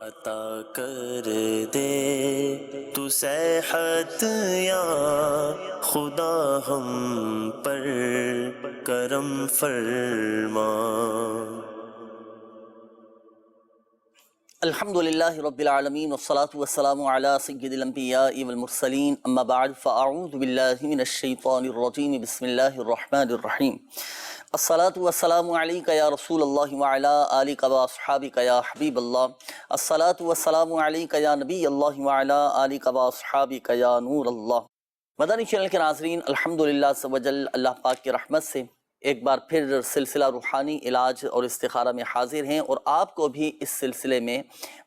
عطا کر دے تو صحت یا خدا ہم پر کرم فرما۔ الحمدللہ رب العالمین والصلاة والسلام علی سید الانبیاء والمرسلین، اما بعد فاعوذ باللہ من الشیطان الرجیم، بسم اللہ الرحمن الرحیم۔ الصلاة والسلام علیک یا رسول اللہ وعلی آلک واصحابک یا حبیب اللہ۔ الصلاة والسلام علیک یا نبی اللہ وعلی آلک واصحابک یا نور اللہ۔ مدنی چینل کے ناظرین، الحمدللہ عز و جل اللہ پاک کی رحمت سے ایک بار پھر سلسلہ روحانی علاج اور استخارہ میں حاضر ہیں، اور آپ کو بھی اس سلسلے میں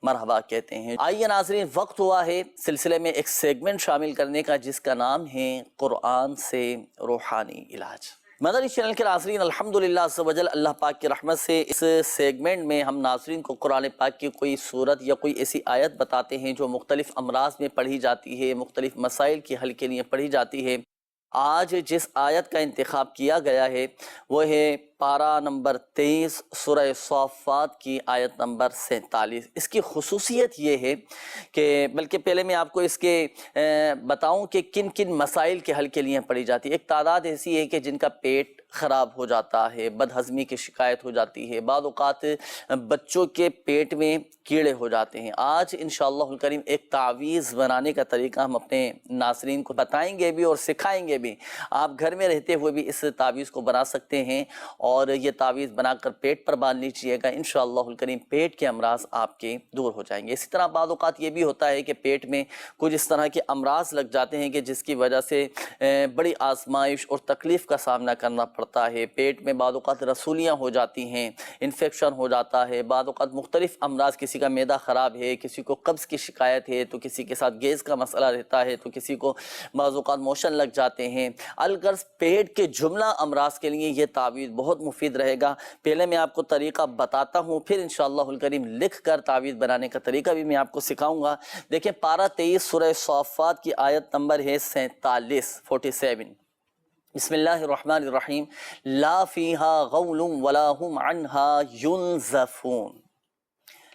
مرحبا کہتے ہیں۔ آئیے ناظرین، وقت ہوا ہے سلسلے میں ایک سیگمنٹ شامل کرنے کا جس کا نام ہے قرآن سے روحانی علاج۔ مدنی چینل کے ناظرین، الحمدللہ عز و جل اللہ پاک کی رحمت سے اس سیگمنٹ میں ہم ناظرین کو قرآن پاک کی کوئی صورت یا کوئی ایسی آیت بتاتے ہیں جو مختلف امراض میں پڑھی جاتی ہے، مختلف مسائل کے حل کے لیے پڑھی جاتی ہے۔ آج جس آیت کا انتخاب کیا گیا ہے وہ ہے پارہ نمبر 23 سورہ صافات کی آیت نمبر 47۔ اس کی خصوصیت یہ ہے کہ بلکہ پہلے میں آپ کو اس کے بتاؤں کہ کن کن مسائل کے حل کے لیے پڑھی جاتی ہے۔ ایک تعداد ایسی ہے کہ جن کا پیٹ خراب ہو جاتا ہے، بد ہضمی کی شکایت ہو جاتی ہے، بعض اوقات بچوں کے پیٹ میں کیڑے ہو جاتے ہیں۔ آج انشاءاللہ الکریم ایک تعویذ بنانے کا طریقہ ہم اپنے ناظرین کو بتائیں گے بھی اور سکھائیں گے بھی۔ آپ گھر میں رہتے ہوئے بھی اس تعویذ کو بنا سکتے ہیں، اور یہ تعویذ بنا کر پیٹ پر باندھ لیجئے گا، انشاءاللہ الکریم پیٹ کے امراض آپ کے دور ہو جائیں گے۔ اسی طرح بعض اوقات یہ بھی ہوتا ہے کہ پیٹ میں کچھ اس طرح کے امراض لگ جاتے ہیں کہ جس کی وجہ سے بڑی آزمائش اور تکلیف کا سامنا کرنا پڑتا ہے۔ پیٹ میں بعض اوقات رسولیاں ہو جاتی ہیں، انفیکشن ہو جاتا ہے، بعض اوقات مختلف امراض، کسی کا معدہ خراب ہے، کسی کو قبض کی شکایت ہے، تو کسی کے ساتھ گیس کا مسئلہ رہتا ہے، تو کسی کو بعض اوقات موشن لگ جاتے ہیں۔ الغرض پیٹ کے جملہ امراض کے لیے یہ تعویذ بہت مفید رہے گا۔ پہلے میں آپ کو طریقہ بتاتا ہوں، پھر انشاءاللہ الکریم لکھ کر تعویذ بنانے کا طریقہ بھی میں آپ کو سکھاؤں گا۔ دیکھیں پارہ 23 سورہ صافات کی آیت نمبر ہے 47۔ بسم اللہ الرحمن الرحیم۔ لا فیہا غول ولا ہم عنہا ینزفون،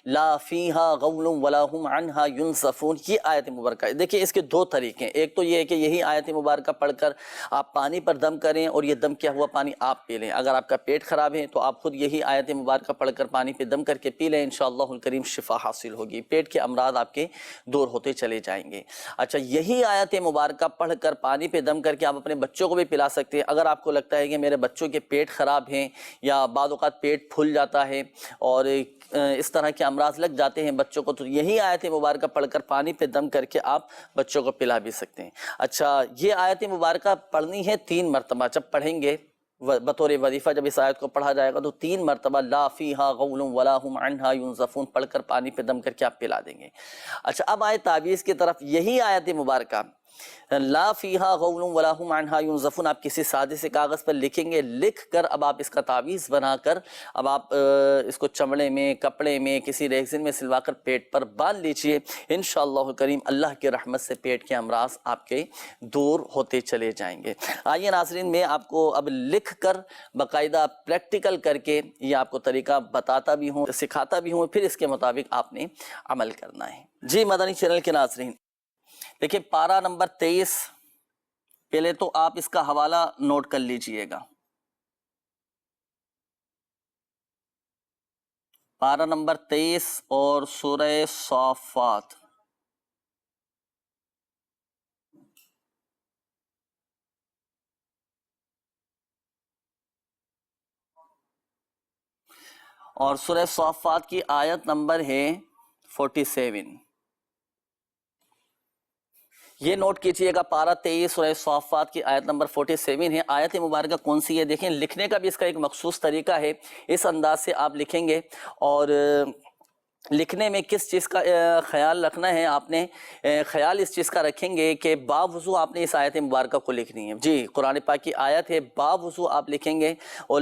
لا فیہا غول ولا ہم عنہا ینزفون، یہ آیت مبارکہ ہے۔ دیکھیں اس کے دو طریقے ہیں۔ ایک تو یہ ہے کہ یہی آیت مبارکہ پڑھ کر آپ پانی پر دم کریں اور یہ دم کیا ہوا پانی آپ پی لیں۔ اگر آپ کا پیٹ خراب ہے تو آپ خود یہی آیت مبارکہ پڑھ کر پانی پہ دم کر کے پی لیں، انشاءاللہ الکریم شفا حاصل ہوگی، پیٹ کے امراض آپ کے دور ہوتے چلے جائیں گے۔ اچھا، یہی آیت مبارکہ پڑھ کر پانی پہ دم کر کے آپ اپنے بچوں کو بھی پلا سکتے ہیں۔ اگر آپ کو لگتا ہے کہ میرے بچوں کے پیٹ خراب ہیں یا بعض اوقات پیٹ پھول جاتا ہے اور اس طرح کے امراض لگ جاتے ہیں بچوں کو، تو یہی آیت مبارکہ پڑھ کر پانی پہ دم کر کے آپ بچوں کو پلا بھی سکتے ہیں۔ اچھا، یہ آیت مبارکہ پڑھنی ہے 3 مرتبہ۔ جب پڑھیں گے بطور وظیفہ، جب اس آیت کو پڑھا جائے گا تو 3 مرتبہ لا فیہا غول ولا ہم عنہا ینزفون پڑھ کر پانی پہ دم کر کے آپ پلا دیں گے۔ اچھا، اب آئے تعویذ کی طرف۔ یہی آیت مبارکہ لا فیہا غول ولا ہم عنہا ینزفون آپ کسی سادے سے کاغذ پر لکھیں گے، لکھ کر اب آپ اس کا تعویذ بنا کر اب آپ اس کو چمڑے میں، کپڑے میں، کسی ریگزن میں سلوا کر پیٹ پر باندھ لیجئے۔ انشاءاللہ کریم اللہ کی رحمت سے پیٹ کے امراض آپ کے دور ہوتے چلے جائیں گے۔ آئیے ناظرین، میں آپ کو اب لکھ کر باقاعدہ پریکٹیکل کر کے یہ آپ کو طریقہ بتاتا بھی ہوں، سکھاتا بھی ہوں، پھر اس کے مطابق آپ نے عمل کرنا ہے۔ جی مدنی چینل کے ناظرین، دیکھیں پارہ نمبر 23، پہلے تو آپ اس کا حوالہ نوٹ کر لیجئے گا۔ پارہ نمبر 23 اور سورہ صافات۔ اور سورہ صافات کی آیت نمبر ہے 47۔ یہ نوٹ کیجئے گا، پارہ 23 سورہ صافات کی آیت نمبر 47 ہے۔ آیت مبارکہ کون سی ہے؟ دیکھیں لکھنے کا بھی اس کا ایک مخصوص طریقہ ہے، اس انداز سے آپ لکھیں گے، اور لکھنے میں کس چیز کا خیال رکھنا ہے آپ نے؟ خیال اس چیز کا رکھیں گے کہ باوضو آپ نے اس آیت مبارکہ کو لکھنی ہے۔ جی، قرآن پاک کی آیت ہے، باوضو آپ لکھیں گے، اور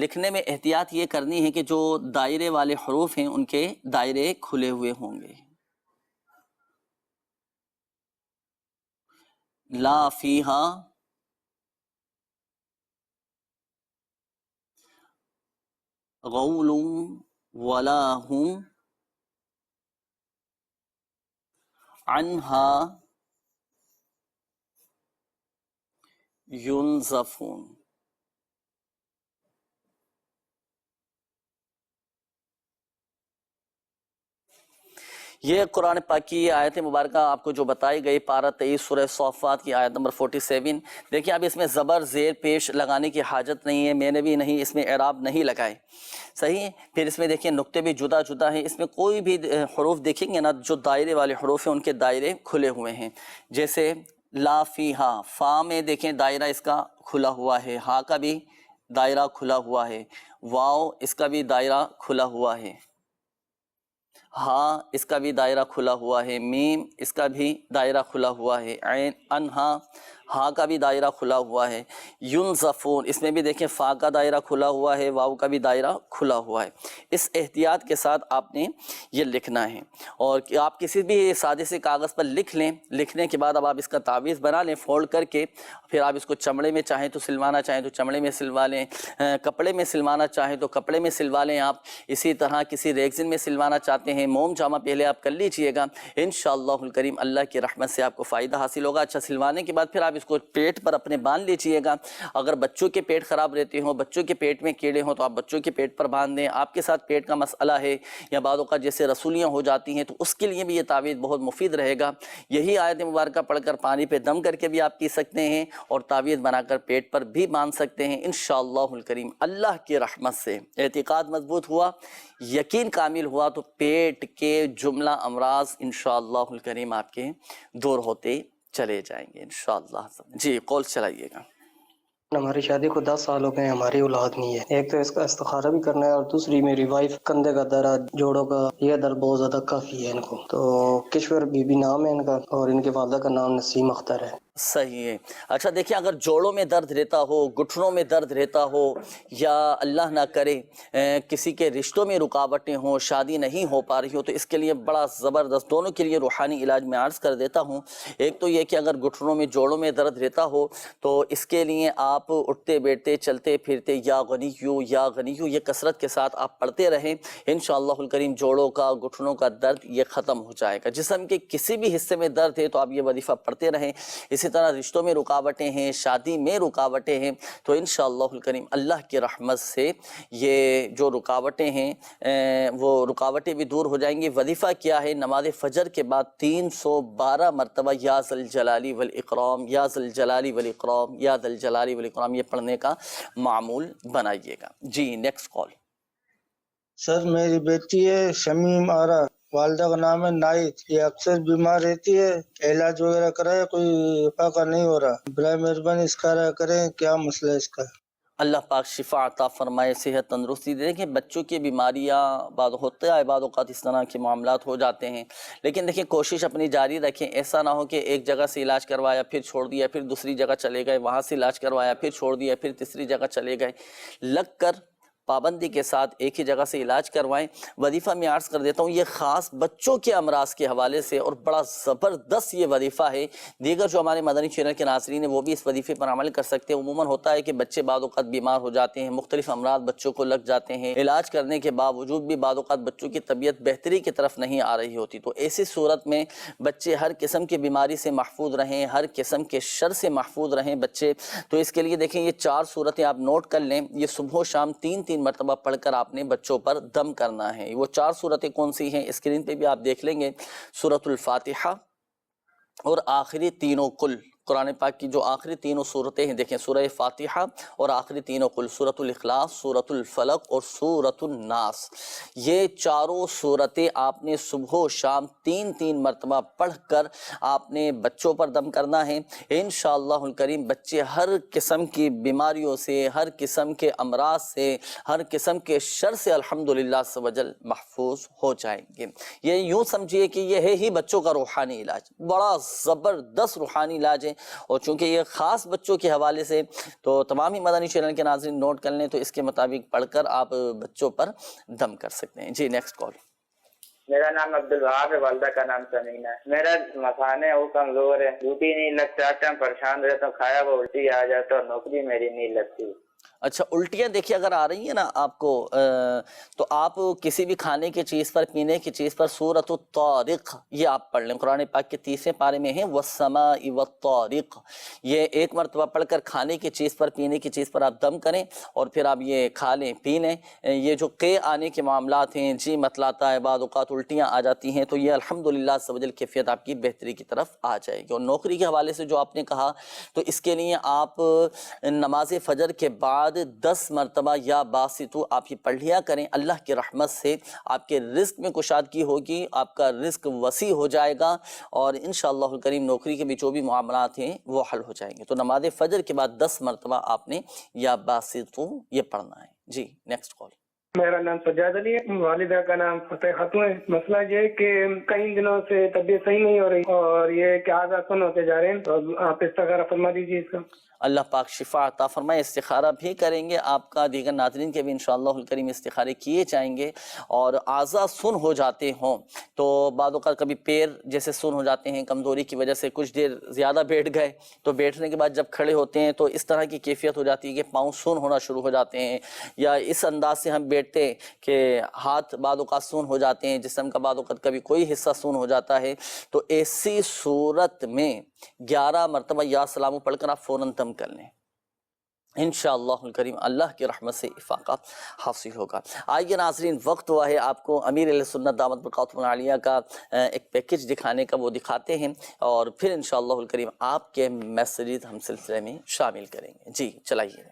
لکھنے میں احتیاط یہ کرنی ہے کہ جو دائرے والے حروف ہیں ان کے دائرے کھلے ہوئے ہوں گے۔ لا فیہا غول ولا ہم عنہا ینزفون. یہ قرآن پاک کی آیت مبارکہ آپ کو جو بتائی گئی پارہ 23 سورہ صافات کی آیت نمبر 47. دیکھیں اب اس میں زبر زیر پیش لگانے کی حاجت نہیں ہے، میں نے بھی نہیں اس میں اعراب نہیں لگائے، صحیح ہے. پھر اس میں دیکھیں نقطے بھی جدا جدا ہیں، اس میں کوئی بھی حروف دیکھیں گے نا جو دائرے والے حروف ہیں ان کے دائرے کھلے ہوئے ہیں. جیسے لا فیہا، فا میں دیکھیں دائرہ اس کا کھلا ہوا ہے، ہا کا بھی دائرہ کھلا ہوا ہے، واو اس کا بھی دائرہ کھلا ہوا ہے، ہاں اس کا بھی دائرہ کھلا ہوا ہے، میم اس کا بھی دائرہ کھلا ہوا ہے، عین انہا ہاں کا بھی دائرہ کھلا ہوا ہے، ینزفون اس میں بھی دیکھیں فا کا دائرہ کھلا ہوا ہے، واو کا بھی دائرہ کھلا ہوا ہے. اس احتیاط کے ساتھ آپ نے یہ لکھنا ہے. اور آپ کسی بھی سادے سے کاغذ پر لکھ لیں، لکھنے کے بعد اب آپ اس کا تعویذ بنا لیں فولڈ کر کے. پھر آپ اس کو چمڑے میں چاہیں تو سلوانا چاہیں تو چمڑے میں سلوا لیں، کپڑے میں سلوانا چاہیں تو کپڑے میں سلوا لیں آپ. اسی طرح کسی ریگزن میں سلوانا چاہتے ہیں، موم جامہ پہلے آپ کر لیجئے گا، انشاءاللہ الکریم اللہ کی رحمت سے آپ کو فائدہ حاصل ہوگا. اچھا سلوانے کے بعد پھر آپ اس کو پیٹ پر اپنے باندھ لیجئے گا. اگر بچوں کے پیٹ خراب رہتے ہوں، بچوں کے پیٹ میں کیڑے ہوں تو آپ بچوں کے پیٹ پر باندھ دیں. آپ کے ساتھ پیٹ کا مسئلہ ہے یا بعض اوقات جیسے رسولیاں ہو جاتی ہیں تو اس کے لیے بھی یہ تعویذ بہت مفید رہے گا. یہی آیت مبارکہ پڑھ کر پانی پہ دم کر کے بھی آپ پی سکتے ہیں اور تعویذ بنا کر پیٹ پر بھی باندھ سکتے ہیں. انشاءاللہ الکریم اللہ کی رحمت سے اعتقاد مضبوط ہوا، یقین کامل ہوا تو پیٹ کے جملہ امراض انشاءاللہ الکریم آپ کے دور ہوتے چلے جائیں گے انشاءاللہ. جی قول چلائیے گا. ہماری شادی کو 10 سال ہو گئے، ہماری اولاد نہیں ہے. ایک تو اس کا استخارہ بھی کرنا ہے اور دوسری میری وائف کندھے کا درد، جوڑوں کا یہ درد بہت زیادہ کافی ہے ان کو. تو کشور بی بی نام ہے ان کا اور ان کے والدہ کا نام نسیم اختر ہے. صحیح ہے. اچھا دیکھیں اگر جوڑوں میں درد رہتا ہو، گھٹنوں میں درد رہتا ہو، یا اللہ نہ کرے کسی کے رشتوں میں رکاوٹیں ہوں، شادی نہیں ہو پا رہی ہو، تو اس کے لیے بڑا زبردست دونوں کے لیے روحانی علاج میں عرض کر دیتا ہوں. ایک تو یہ کہ اگر گھٹنوں میں جوڑوں میں درد رہتا ہو تو اس کے لیے آپ اٹھتے بیٹھتے چلتے پھرتے یا غنیو یا غنیو یہ کثرت کے ساتھ آپ پڑھتے رہیں، انشاءاللہ الکریم جوڑوں کا گھٹنوں کا درد یہ ختم ہو جائے گا. جسم کے کسی بھی حصے میں درد ہے تو آپ یہ وظیفہ پڑھتے رہیں. اسی طرح رشتوں میں رکاوٹیں ہیں، شادی میں رکاوٹیں ہیں، تو انشاءاللہ الکریم اللہ کی رحمت سے یہ جو رکاوٹیں ہیں وہ رکاوٹیں بھی دور ہو جائیں گی. وظیفہ کیا ہے؟ نماز فجر کے بعد 312 مرتبہ یا ذل جلالی والاکرام یا ذل جلالی والاکرام یا ذل جلالی والاکرام یہ پڑھنے کا معمول بنائیے گا. جی نیکسٹ کال. سر میری بیٹی ہے شمیم آرا، والدہ کا نام ہے نائت. یہ اکثر بیمار رہتی ہے، علاج وغیرہ کرایا کوئی فائدہ نہیں ہو رہا. برائے مہربانی اس کا رائے کریں، کیا مسئلہ ہے اس کا؟ اللہ پاک شفا عطا فرمائے، صحت تندرستی دے. دیکھیں بچوں کی بیماریاں بعض ہوتے ہیں، بعض اوقات اس طرح کے معاملات ہو جاتے ہیں، لیکن دیکھیں کوشش اپنی جاری رکھیں. ایسا نہ ہو کہ ایک جگہ سے علاج کروایا پھر چھوڑ دیا، پھر دوسری جگہ چلے گئے، وہاں سے علاج کروایا پھر چھوڑ دیا، پھر تیسری جگہ چلے گئے. لگ کر پابندی کے ساتھ ایک ہی جگہ سے علاج کروائیں. وظیفہ میں عرض کر دیتا ہوں یہ خاص بچوں کے امراض کے حوالے سے اور بڑا زبردست یہ وظیفہ ہے. دیگر جو ہمارے مدنی چینل کے ناظرین ہیں وہ بھی اس وظیفے پر عمل کر سکتے ہیں. عموماً ہوتا ہے کہ بچے بعض اوقات بیمار ہو جاتے ہیں، مختلف امراض بچوں کو لگ جاتے ہیں، علاج کرنے کے باوجود بھی بعض اوقات بچوں کی طبیعت بہتری کی طرف نہیں آ رہی ہوتی. تو ایسی صورت میں بچے ہر قسم کی بیماری سے محفوظ رہیں، ہر قسم کے شر سے محفوظ رہیں بچے. تو اس کے لیے دیکھیں یہ 4 صورتیں آپ نوٹ کر لیں. یہ صبح و شام 3 مرتبہ پڑھ کر آپ نے بچوں پر دم کرنا ہے. وہ 4 صورتیں کون سی ہیں اسکرین پہ بھی آپ دیکھ لیں گے. سورۃ الفاتحہ اور آخری تینوں قل، قرآن پاک کی جو آخری تینوں صورتیں ہیں دیکھیں، سورہ فاتحہ اور آخری تینوں قل، سورۃ الاخلاص، سورۃ الفلق اور سورۃ الناس. یہ چاروں صورتیں آپ نے صبح و شام 3 مرتبہ پڑھ کر آپ نے بچوں پر دم کرنا ہے. انشاءاللہ الکریم بچے ہر قسم کی بیماریوں سے، ہر قسم کے امراض سے، ہر قسم کے شر سے الحمدللہ عز و جل محفوظ ہو جائیں گے. یہ یوں سمجھیے کہ یہ ہے ہی بچوں کا روحانی علاج، بڑا زبردست روحانی علاج ہے. اور چونکہ یہ خاص بچوں کے حوالے سے تو تمام ہی مدنی چینل کے ناظرین نوٹ کر لیں، تو اس کے مطابق پڑھ کر آپ بچوں پر دم کر سکتے ہیں. جی نیکسٹ کال. میرا نام عبدالوہاب ہے، والدہ کا نام سمینہ ہے. میرا مکان ہے وہ کمزور ہے، ڈیوٹی نہیں لگتا، ٹائم پریشان رہتا ہوں، کھایا وہ الٹی آ جاتا اور نوکری میری نہیں لگتی. اچھا الٹیاں دیکھیے اگر آ رہی ہیں نا آپ کو تو آپ کسی بھی کھانے کی چیز پر پینے کی چیز پر سورۃ الطارق یہ آپ پڑھ لیں، قرآن پاک کے 30ویں پارے میں ہے والسماء والطارق، یہ ایک مرتبہ پڑھ کر کھانے کی چیز پر پینے کی چیز پر آپ دم کریں اور پھر آپ یہ کھا لیں پی لیں۔ یہ جو قے آنے کے معاملات ہیں، جی متلاتا ہے، بعض اوقات الٹیاں آ جاتی ہیں، تو یہ الحمدللہ عز و جل کیفیت آپ کی بہتری کی طرف آ جائے گی۔ اور نوکری کے حوالے سے جو آپ نے کہا تو اس کے لیے آپ نماز فجر کے بعد 10 مرتبہ یا باسطو آپ یہ پڑھ لیا کریں، اللہ کی رحمت سے آپ کے رزق میں کشادگی ہوگی، آپ کا رزق وسیع ہو جائے گا اور انشاءاللہ الکریم نوکری کے بھی جو بھی معاملات ہیں وہ حل ہو جائیں گے۔ تو نماز فجر کے بعد 10 مرتبہ آپ نے یا باسطو یہ پڑھنا ہے۔ جی نیکسٹ کال۔ میرا نام سجاد علی ہے، والدہ کا نام فتح خاتون ہے۔ مسئلہ یہ ہے کہ کئی دنوں سے طبیعت صحیح نہیں ہو رہی اور یہ کہ اعضاء سن ہوتے جا رہے ہیں، تو آپ استخارہ فرما دیجیے اس کا۔ اللہ پاک شفا عطا فرمائے۔ استخارہ بھی کریں گے آپ کا، دیگر ناظرین کے بھی انشاءاللہ الکریم استخارے کیے جائیں گے۔ اور اعضاء سن ہو جاتے ہوں تو بعض اوقات کبھی پیر جیسے سن ہو جاتے ہیں کمزوری کی وجہ سے، کچھ دیر زیادہ بیٹھ گئے تو بیٹھنے کے بعد جب کھڑے ہوتے ہیں تو اس طرح کی کیفیت ہو جاتی ہے کہ پاؤں سن ہونا شروع ہو جاتے ہیں، یا اس انداز سے ہم بیٹھتے کہ ہاتھ بعض اوقات سن ہو جاتے ہیں، جسم کا بعض اوقات کبھی کوئی حصہ سن ہو جاتا ہے۔ تو ایسی صورت میں 11 مرتبہ یا سلام پڑھ کر آپ فوراً دم کر لیں، انشاءاللہ الکریم اللہ کی رحمت سے افاقہ حاصل ہوگا۔ آئیے ناظرین، وقت ہوا ہے آپ کو امیر اہل سنت دامت برکاتہم العالیہ کا ایک پیکج دکھانے کا، وہ دکھاتے ہیں اور پھر انشاءاللہ الکریم آپ کے میسیجز ہم سلسلے میں شامل کریں گے۔ جی چلائیے۔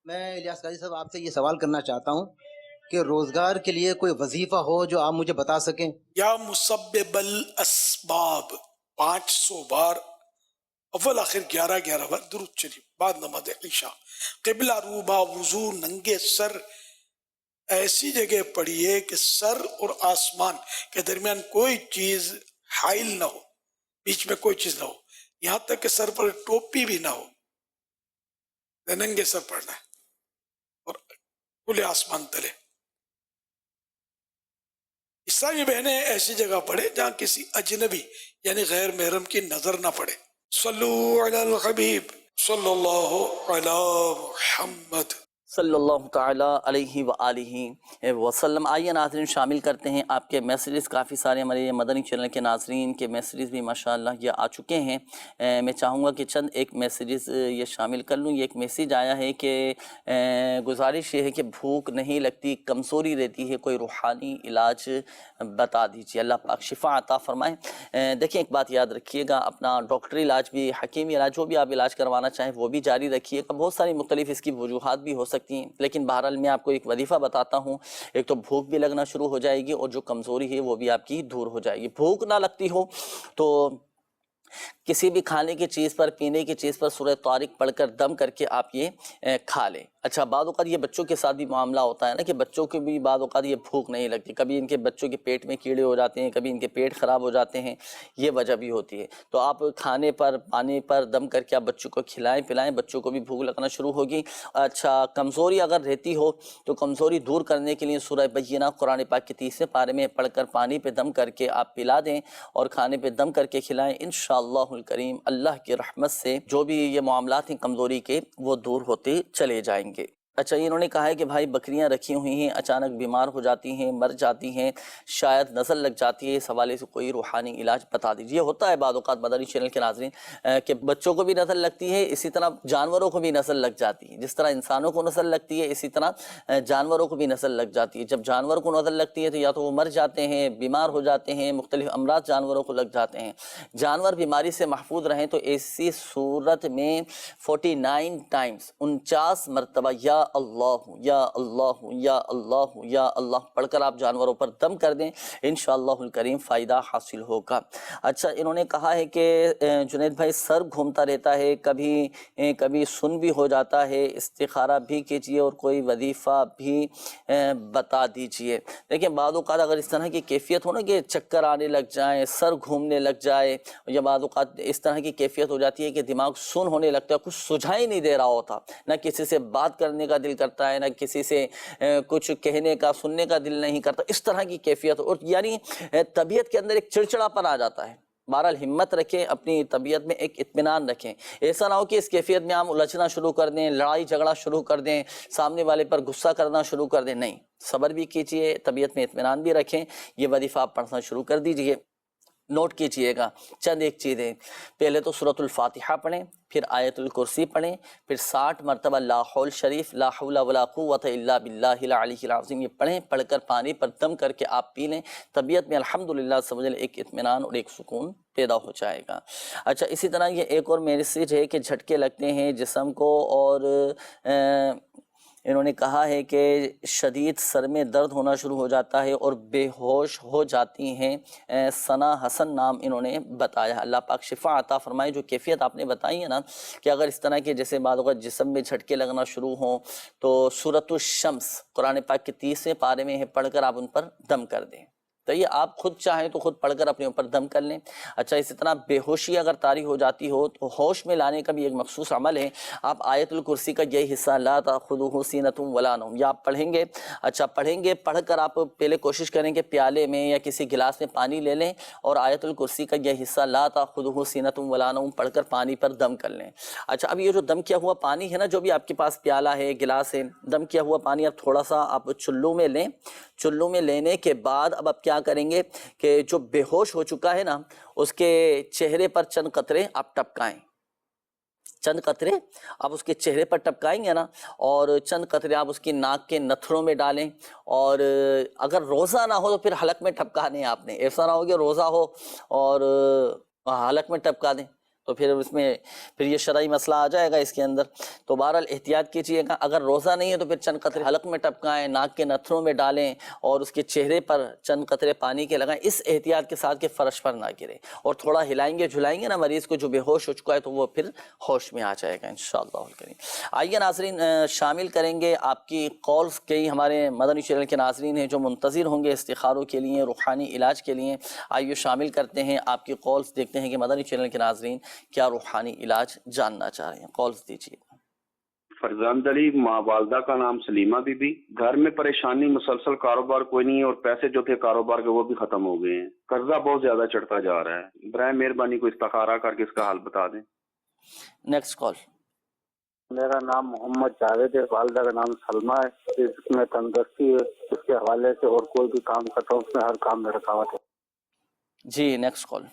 میں الیاس قاضی صاحب آپ سے یہ سوال کرنا چاہتا ہوں کہ روزگار کے لیے کوئی وظیفہ ہو جو آپ مجھے بتا سکیں۔ یا مسبب الاسباب 500 بار اول آخر 11 بار درود شریف بعد نماز عشاء، قبلہ رو با وضو ننگے سر ایسی جگہ پڑھیے کہ سر اور آسمان کے درمیان کوئی چیز حائل نہ ہو، بیچ میں کوئی چیز نہ ہو، یہاں تک کہ سر پر ٹوپی بھی نہ ہو، ننگے سر پڑھنا ہے اور کھلے آسمان تلے۔ اسلامی بہنیں ایسی جگہ پڑھے جہاں کسی اجنبی یعنی غیر محرم کی نظر نہ پڑے۔ صلو علی الحبیب صلی اللہ علی محمد صلی اللہ تعالیٰ علیہ وآلہ وسلم۔ آئیے ناظرین شامل کرتے ہیں آپ کے میسیجز، کافی سارے ہمارے مدنی چینل کے ناظرین کے میسیجز بھی ماشاءاللہ یہ آ چکے ہیں۔ میں چاہوں گا کہ چند ایک میسیجز یہ شامل کر لوں۔ یہ ایک میسیج آیا ہے کہ گزارش یہ ہے کہ بھوک نہیں لگتی، کمزوری رہتی ہے، کوئی روحانی علاج بتا دیجیے، اللہ پاک شفا عطا فرمائیں۔ دیکھیں ایک بات یاد رکھیے گا، اپنا ڈاکٹری علاج بھی، حکیمی علاج جو بھی آپ علاج کروانا چاہیں وہ بھی جاری رکھیے گا۔ بہت ساری مختلف اس کی وجوہات بھی ہو سکتی ہیں، لیکن بہرحال میں آپ کو ایک وظیفہ بتاتا ہوں۔ ایک تو بھوک بھی لگنا شروع ہو جائے گی اور جو کمزوری ہے وہ بھی آپ کی دور ہو جائے گی۔ بھوک نہ لگتی ہو تو کسی بھی کھانے کی چیز پر، پینے کی چیز پر سورہ طارق پڑھ کر دم کر کے آپ یہ کھا لیں۔ اچھا بعض اوقات یہ بچوں کے ساتھ بھی معاملہ ہوتا ہے نا کہ بچوں کے بھی بعض اوقات یہ بھوک نہیں لگتی، کبھی ان کے بچوں کے پیٹ میں کیڑے ہو جاتے ہیں، کبھی ان کے پیٹ خراب ہو جاتے ہیں، یہ وجہ بھی ہوتی ہے۔ تو آپ کھانے پر، پانی پر دم کر کے آپ بچوں کو کھلائیں پلائیں، بچوں کو بھی بھوک لگنا شروع ہوگی۔ اچھا کمزوری اگر رہتی ہو تو کمزوری دور کرنے کے لیے سورہ بینہ قرآن پاک کے 30ویں پارے میں پڑھ کر پانی پہ دم کر کے آپ پلا دیں اور کھانے پہ دم کر کے کھلائیں، انشاءاللہ الکریم اللہ کی رحمت سے جو بھی یہ معاملات ہیں کمزوری کے وہ دور ہوتے چلے جائیں گے۔ اچھا انہوں نے کہا ہے کہ بھائی بکریاں رکھی ہوئی ہیں، اچانک بیمار ہو جاتی ہیں، مر جاتی ہیں، شاید نظر لگ جاتی ہے، اس حوالے سے کوئی روحانی علاج بتا دیجیے۔ ہوتا ہے بعض اوقات مدنی چینل کے ناظرین کہ بچوں کو بھی نظر لگتی ہے، اسی طرح جانوروں کو بھی نظر لگ جاتی ہے۔ جس طرح انسانوں کو نظر لگتی ہے اسی طرح جانوروں کو بھی نظر لگ جاتی ہے۔ جب جانور کو نظر لگتی ہے تو یا تو وہ مر جاتے ہیں، بیمار ہو جاتے ہیں، مختلف امراض جانوروں کو لگ جاتے ہیں۔ جانور بیماری سے محفوظ رہیں تو ایسی صورت میں 49 ٹائمز 49 مرتبہ یا اللہ یا اللہ یا اللہ یا اللہ پڑھ کر آپ جانوروں پر دم کر دیں، انشاءاللہ الکریم فائدہ حاصل ہوگا۔ اچھا انہوں نے کہا ہے کہ جنید بھائی سر گھومتا رہتا ہے، کبھی سن بھی ہو جاتا ہے، استخارہ بھی کیجئے اور کوئی وظیفہ بھی بتا دیجئے۔ دیکھیں بعض اوقات اگر اس طرح کی کیفیت ہو نا کہ چکر آنے لگ جائیں، سر گھومنے لگ جائے، یا بعض اوقات اس طرح کی کیفیت ہو جاتی ہے کہ دماغ سن ہونے لگتا ہے، کچھ سجھائی نہیں دے رہا ہوتا، نہ کسی سے بات کرنے کا دل کرتا ہے، نہ کسی سے کچھ کہنے کا سننے کا دل نہیں کرتا، اس طرح کی کیفیت، اور یعنی طبیعت کے اندر ایک چڑچڑا پن آ جاتا ہے، بہرحال ہمت رکھیں، اپنی طبیعت میں ایک اطمینان رکھیں. ایسا نہ ہو کہ اس کیفیت میں ہم الجھنا شروع کر دیں، لڑائی جھگڑا شروع کر دیں، سامنے والے پر غصہ کرنا شروع کر دیں. نہیں، صبر بھی کیجئے، طبیعت میں اطمینان بھی رکھیں. یہ وظیفہ آپ پڑھنا شروع کر دیجئے. نوٹ کیجئے گا چند ایک چیزیں. پہلے تو سورۃ الفاتحہ پڑھیں، پھر آیت الکرسی پڑھیں، پھر 60 مرتبہ لا حول شریف، لا حول ولا قوت الا باللہ العلی العظیم یہ پڑھیں. پڑھ کر پانی پر دم کر کے آپ پی لیں. طبیعت میں الحمدللہ سمجھ لیں ایک اطمینان اور ایک سکون پیدا ہو جائے گا. اچھا، اسی طرح یہ ایک اور میسیج ہے کہ جھٹکے لگتے ہیں جسم کو، اور انہوں نے کہا ہے کہ شدید سر میں درد ہونا شروع ہو جاتا ہے اور بے ہوش ہو جاتی ہیں. ثنا حسن نام انہوں نے بتایا. اللہ پاک شفا عطا فرمائے. جو کیفیت آپ نے بتائی ہے نا کہ اگر اس طرح کے جیسے بعض اوقات جسم میں جھٹکے لگنا شروع ہوں تو سورۃ الشمس قرآن پاک کے 30ویں پارے میں ہے، پڑھ کر آپ ان پر دم کر دیں. تو یہ آپ خود چاہیں تو خود پڑھ کر اپنے اوپر دم کر لیں. اچھا، اسی طرح بے ہوشی اگر طاری ہو جاتی ہو تو ہوش میں لانے کا بھی ایک مخصوص عمل ہے. آپ آیت الکرسی کا یہ حصہ لا تأخذہ سینۃ ولا نوم یہ آپ پڑھیں گے. اچھا، پڑھیں گے، پڑھ کر آپ پہلے کوشش کریں کہ پیالے میں یا کسی گلاس میں پانی لے لیں اور آیت الکرسی کا یہ حصہ لا تأخذہ سینۃ ولا نوم پڑھ کر پانی پر دم کر لیں. اچھا، اب یہ جو دم کیا ہوا پانی ہے نا، جو بھی آپ کے پاس پیالہ ہے، گلاس ہے، دم کیا ہوا پانی آپ تھوڑا سا آپ چلو میں لیں. چلو میں لینے کے بعد اب آپ کیا کریں گے کہ جو بے ہوش ہو چکا ہے نا اس کے چہرے پر چند قطرے آپ ٹپکائیں. چند قطرے آپ اس کے چہرے پر ٹپکائیں گے نا، اور چند قطرے آپ اس کی ناک کے نتھروں میں ڈالیں. اور اگر روزہ نہ ہو تو پھر حلق میں ٹپکانے ہیں آپ نے. ایسا نہ ہو کہ روزہ ہو اور حلق میں ٹپکا دیں تو پھر اس میں پھر یہ شرعی مسئلہ آ جائے گا اس کے اندر. تو بہرحال احتیاط کیجیے گا. اگر روزہ نہیں ہے تو پھر چند قطرے حلق میں ٹپکائیں، ناک کے نتھروں میں ڈالیں اور اس کے چہرے پر چند قطرے پانی کے لگائیں. اس احتیاط کے ساتھ کہ فرش پر نہ گرے، اور تھوڑا ہلائیں گے جھلائیں گے نا مریض کو جو بے ہوش ہو چکا ہے تو وہ پھر ہوش میں آ جائے گا انشاءاللہ الکریم. آئیے ناظرین، شامل کریں گے آپ کی کالز. کئی ہمارے مدنی چینل کے ناظرین ہیں جو منتظر ہوں گے استخاروں کے لیے، روحانی علاج کے لیے. آئیے شامل کرتے ہیں آپ کی کالز. دیکھتے ہیں کہ مدنی چینل کے ناظرین کیا روحانی علاج جاننا چاہ رہے ہیں. کالز دیجیے. فرزند علی، ماں والدہ کا نام سلیمہ بی بی. گھر میں پریشانی، مسلسل کاروبار کوئی نہیں ہے اور پیسے جو تھے کاروبار کے وہ بھی ختم ہو گئے ہیں. قرضہ بہت زیادہ چڑھتا جا رہا ہے. برائے مہربانی کو استخارہ کر کے اس کا حل بتا دیں. Next call. میرا نام محمد جاوید ہے، والدہ کا نام سلمہ ہے. اس میں تندرستی ہے، اس کے حوالے سے اور کوئی بھی کام کرتا ہوں اس میں ہر کام میں رکاوٹ ہے. جی نیکسٹ کال.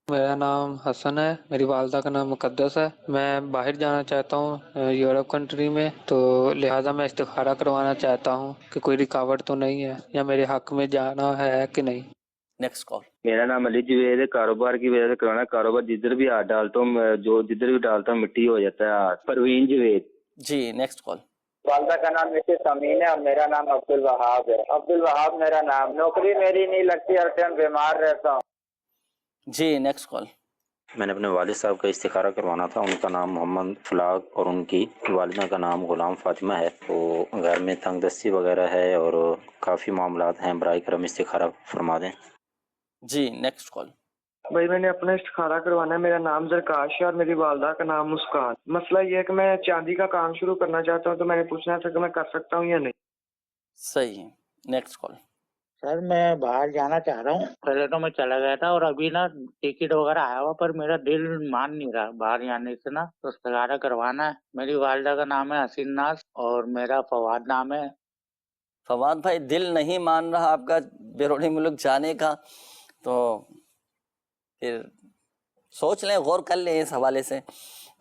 میرا نام حسن ہے، میری والدہ کا نام مقدس ہے. میں باہر جانا چاہتا ہوں یورپ کنٹری میں، تو لہٰذا میں استخارہ کروانا چاہتا ہوں کہ کوئی رکاوٹ تو نہیں ہے یا میرے حق میں جانا ہے کہ نہیں. Next call. میرا نام علی جوید ہے. کاروبار کی وجہ سے کرانا کاروبار جدھر بھی ہاتھ ڈالتا ہوں، جو جدھر بھی ڈالتا ہوں مٹی ہو جاتا ہے ہاتھ. پروین جوید. جی نیکسٹ کال. والدہ کا نام مسز امین ہے اور میرا نام عبد الوہاب ہے. عبد الوہاب میرا نام. نوکری میری نہیں لگتی، ہر ٹائم بیمار رہتا ہوں. جی نیکسٹ کال. میں نے اپنے والد صاحب کا استخارہ کروانا تھا. ان کا نام محمد فلاح اور ان کی والدہ کا نام غلام فاطمہ ہے. تو گھر میں تنگ دستی وغیرہ ہے اور کافی معاملات ہیں. برائے کرم استخارہ فرما دیں. جی نیکسٹ کال. بھائی میں نے اپنا استخارہ کروانا ہے. میرا نام زرکاش ہے اور میری والدہ کا نام مسکان. مسئلہ یہ ہے کہ میں چاندی کا کام شروع کرنا چاہتا ہوں، تو میں نے پوچھنا تھا کہ میں کر سکتا ہوں یا نہیں. صحیح ہے. Next call. سر میں باہر جانا چاہ رہا ہوں. پہلے تو میں چلا گیا تھا اور ابھی نا ٹکٹ وغیرہ آیا ہوا، پر میرا دل مان نہیں رہا باہر جانے سے نا، تو استخارہ کروانا ہے. میری والدہ کا نام ہے حسین ناز اور میرا فواد نام ہے. فواد بھائی، دل نہیں مان رہا آپ کا بیرونی ملک جانے کا، تو پھر سوچ لیں، غور کر لیں اس حوالے سے.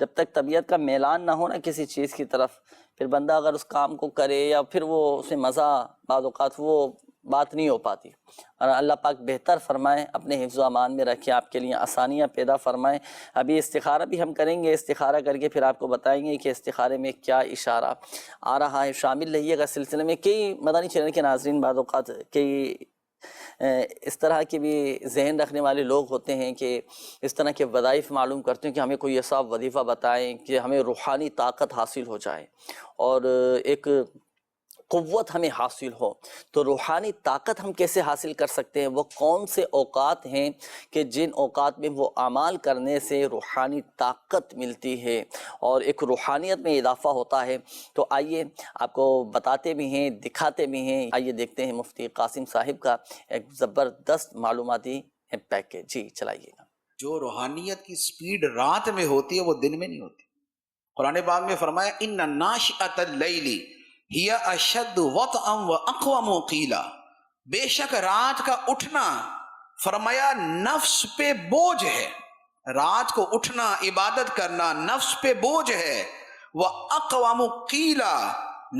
جب تک طبیعت کا میلان نہ ہو نا کسی چیز کی طرف، پھر بندہ اگر اس کام کو کرے یا پھر وہ اسے مزہ، بعض اوقات وہ بات نہیں ہو پاتی. اور اللہ پاک بہتر فرمائے، اپنے حفظ و امان میں رکھے، آپ کے لیے آسانیاں پیدا فرمائے. ابھی استخارہ بھی ہم کریں گے، استخارہ کر کے پھر آپ کو بتائیں گے کہ استخارے میں کیا اشارہ آ رہا ہے. شامل رہیے گا سلسلے میں. کئی مدنی چینل کے ناظرین بعض اوقات کئی اس طرح کے بھی ذہن رکھنے والے لوگ ہوتے ہیں کہ اس طرح کے وظائف معلوم کرتے ہیں کہ ہمیں کوئی ایسا وظیفہ بتائیں کہ ہمیں روحانی طاقت حاصل ہو جائے اور ایک قوت ہمیں حاصل ہو. تو روحانی طاقت ہم کیسے حاصل کر سکتے ہیں؟ وہ کون سے اوقات ہیں کہ جن اوقات میں وہ اعمال کرنے سے روحانی طاقت ملتی ہے اور ایک روحانیت میں اضافہ ہوتا ہے. تو آئیے آپ کو بتاتے بھی ہیں، دکھاتے بھی ہیں. آئیے دیکھتے ہیں مفتی قاسم صاحب کا ایک زبردست معلوماتی پیکیج. جی چلائیے گا. جو روحانیت کی سپیڈ رات میں ہوتی ہے وہ دن میں نہیں ہوتی. قرآن پاک میں فرمایا ان ناشئۃ اللیل ہی اشد وطئا واقوم قیلا، بے شک رات کا اٹھنا فرمایا نفس پہ بوجھ ہے. رات کو اٹھنا عبادت کرنا نفس پہ بوجھ ہے. واقوم قیلا،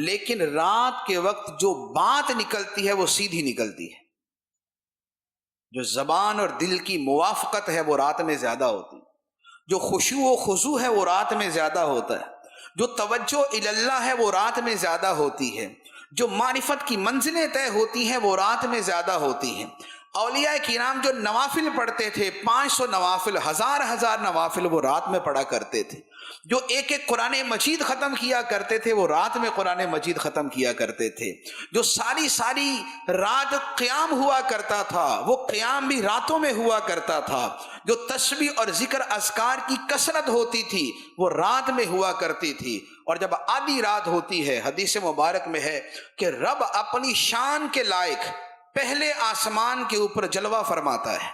لیکن رات کے وقت جو بات نکلتی ہے وہ سیدھی نکلتی ہے. جو زبان اور دل کی موافقت ہے وہ رات میں زیادہ ہوتی ہے. جو خشوع و خضوع ہے وہ رات میں زیادہ ہوتا ہے. جو توجہ اللہ ہے وہ رات میں زیادہ ہوتی ہے. جو معرفت کی منزلیں طے ہوتی ہیں وہ رات میں زیادہ ہوتی ہیں. اولیاء کرام جو نوافل پڑھتے تھے، 500 نوافل، ہزار نوافل وہ رات میں پڑھا کرتے تھے. جو ایک قرآن مجید ختم کیا کرتے تھے وہ رات میں قرآن مجید ختم کیا کرتے تھے. جو ساری رات قیام ہوا کرتا تھا وہ قیام بھی راتوں میں ہوا کرتا تھا. جو تسبیح اور ذکر اذکار کی کثرت ہوتی تھی وہ رات میں ہوا کرتی تھی. اور جب آدھی رات ہوتی ہے، حدیث مبارک میں ہے کہ رب اپنی شان کے لائق پہلے آسمان کے اوپر جلوہ فرماتا ہے.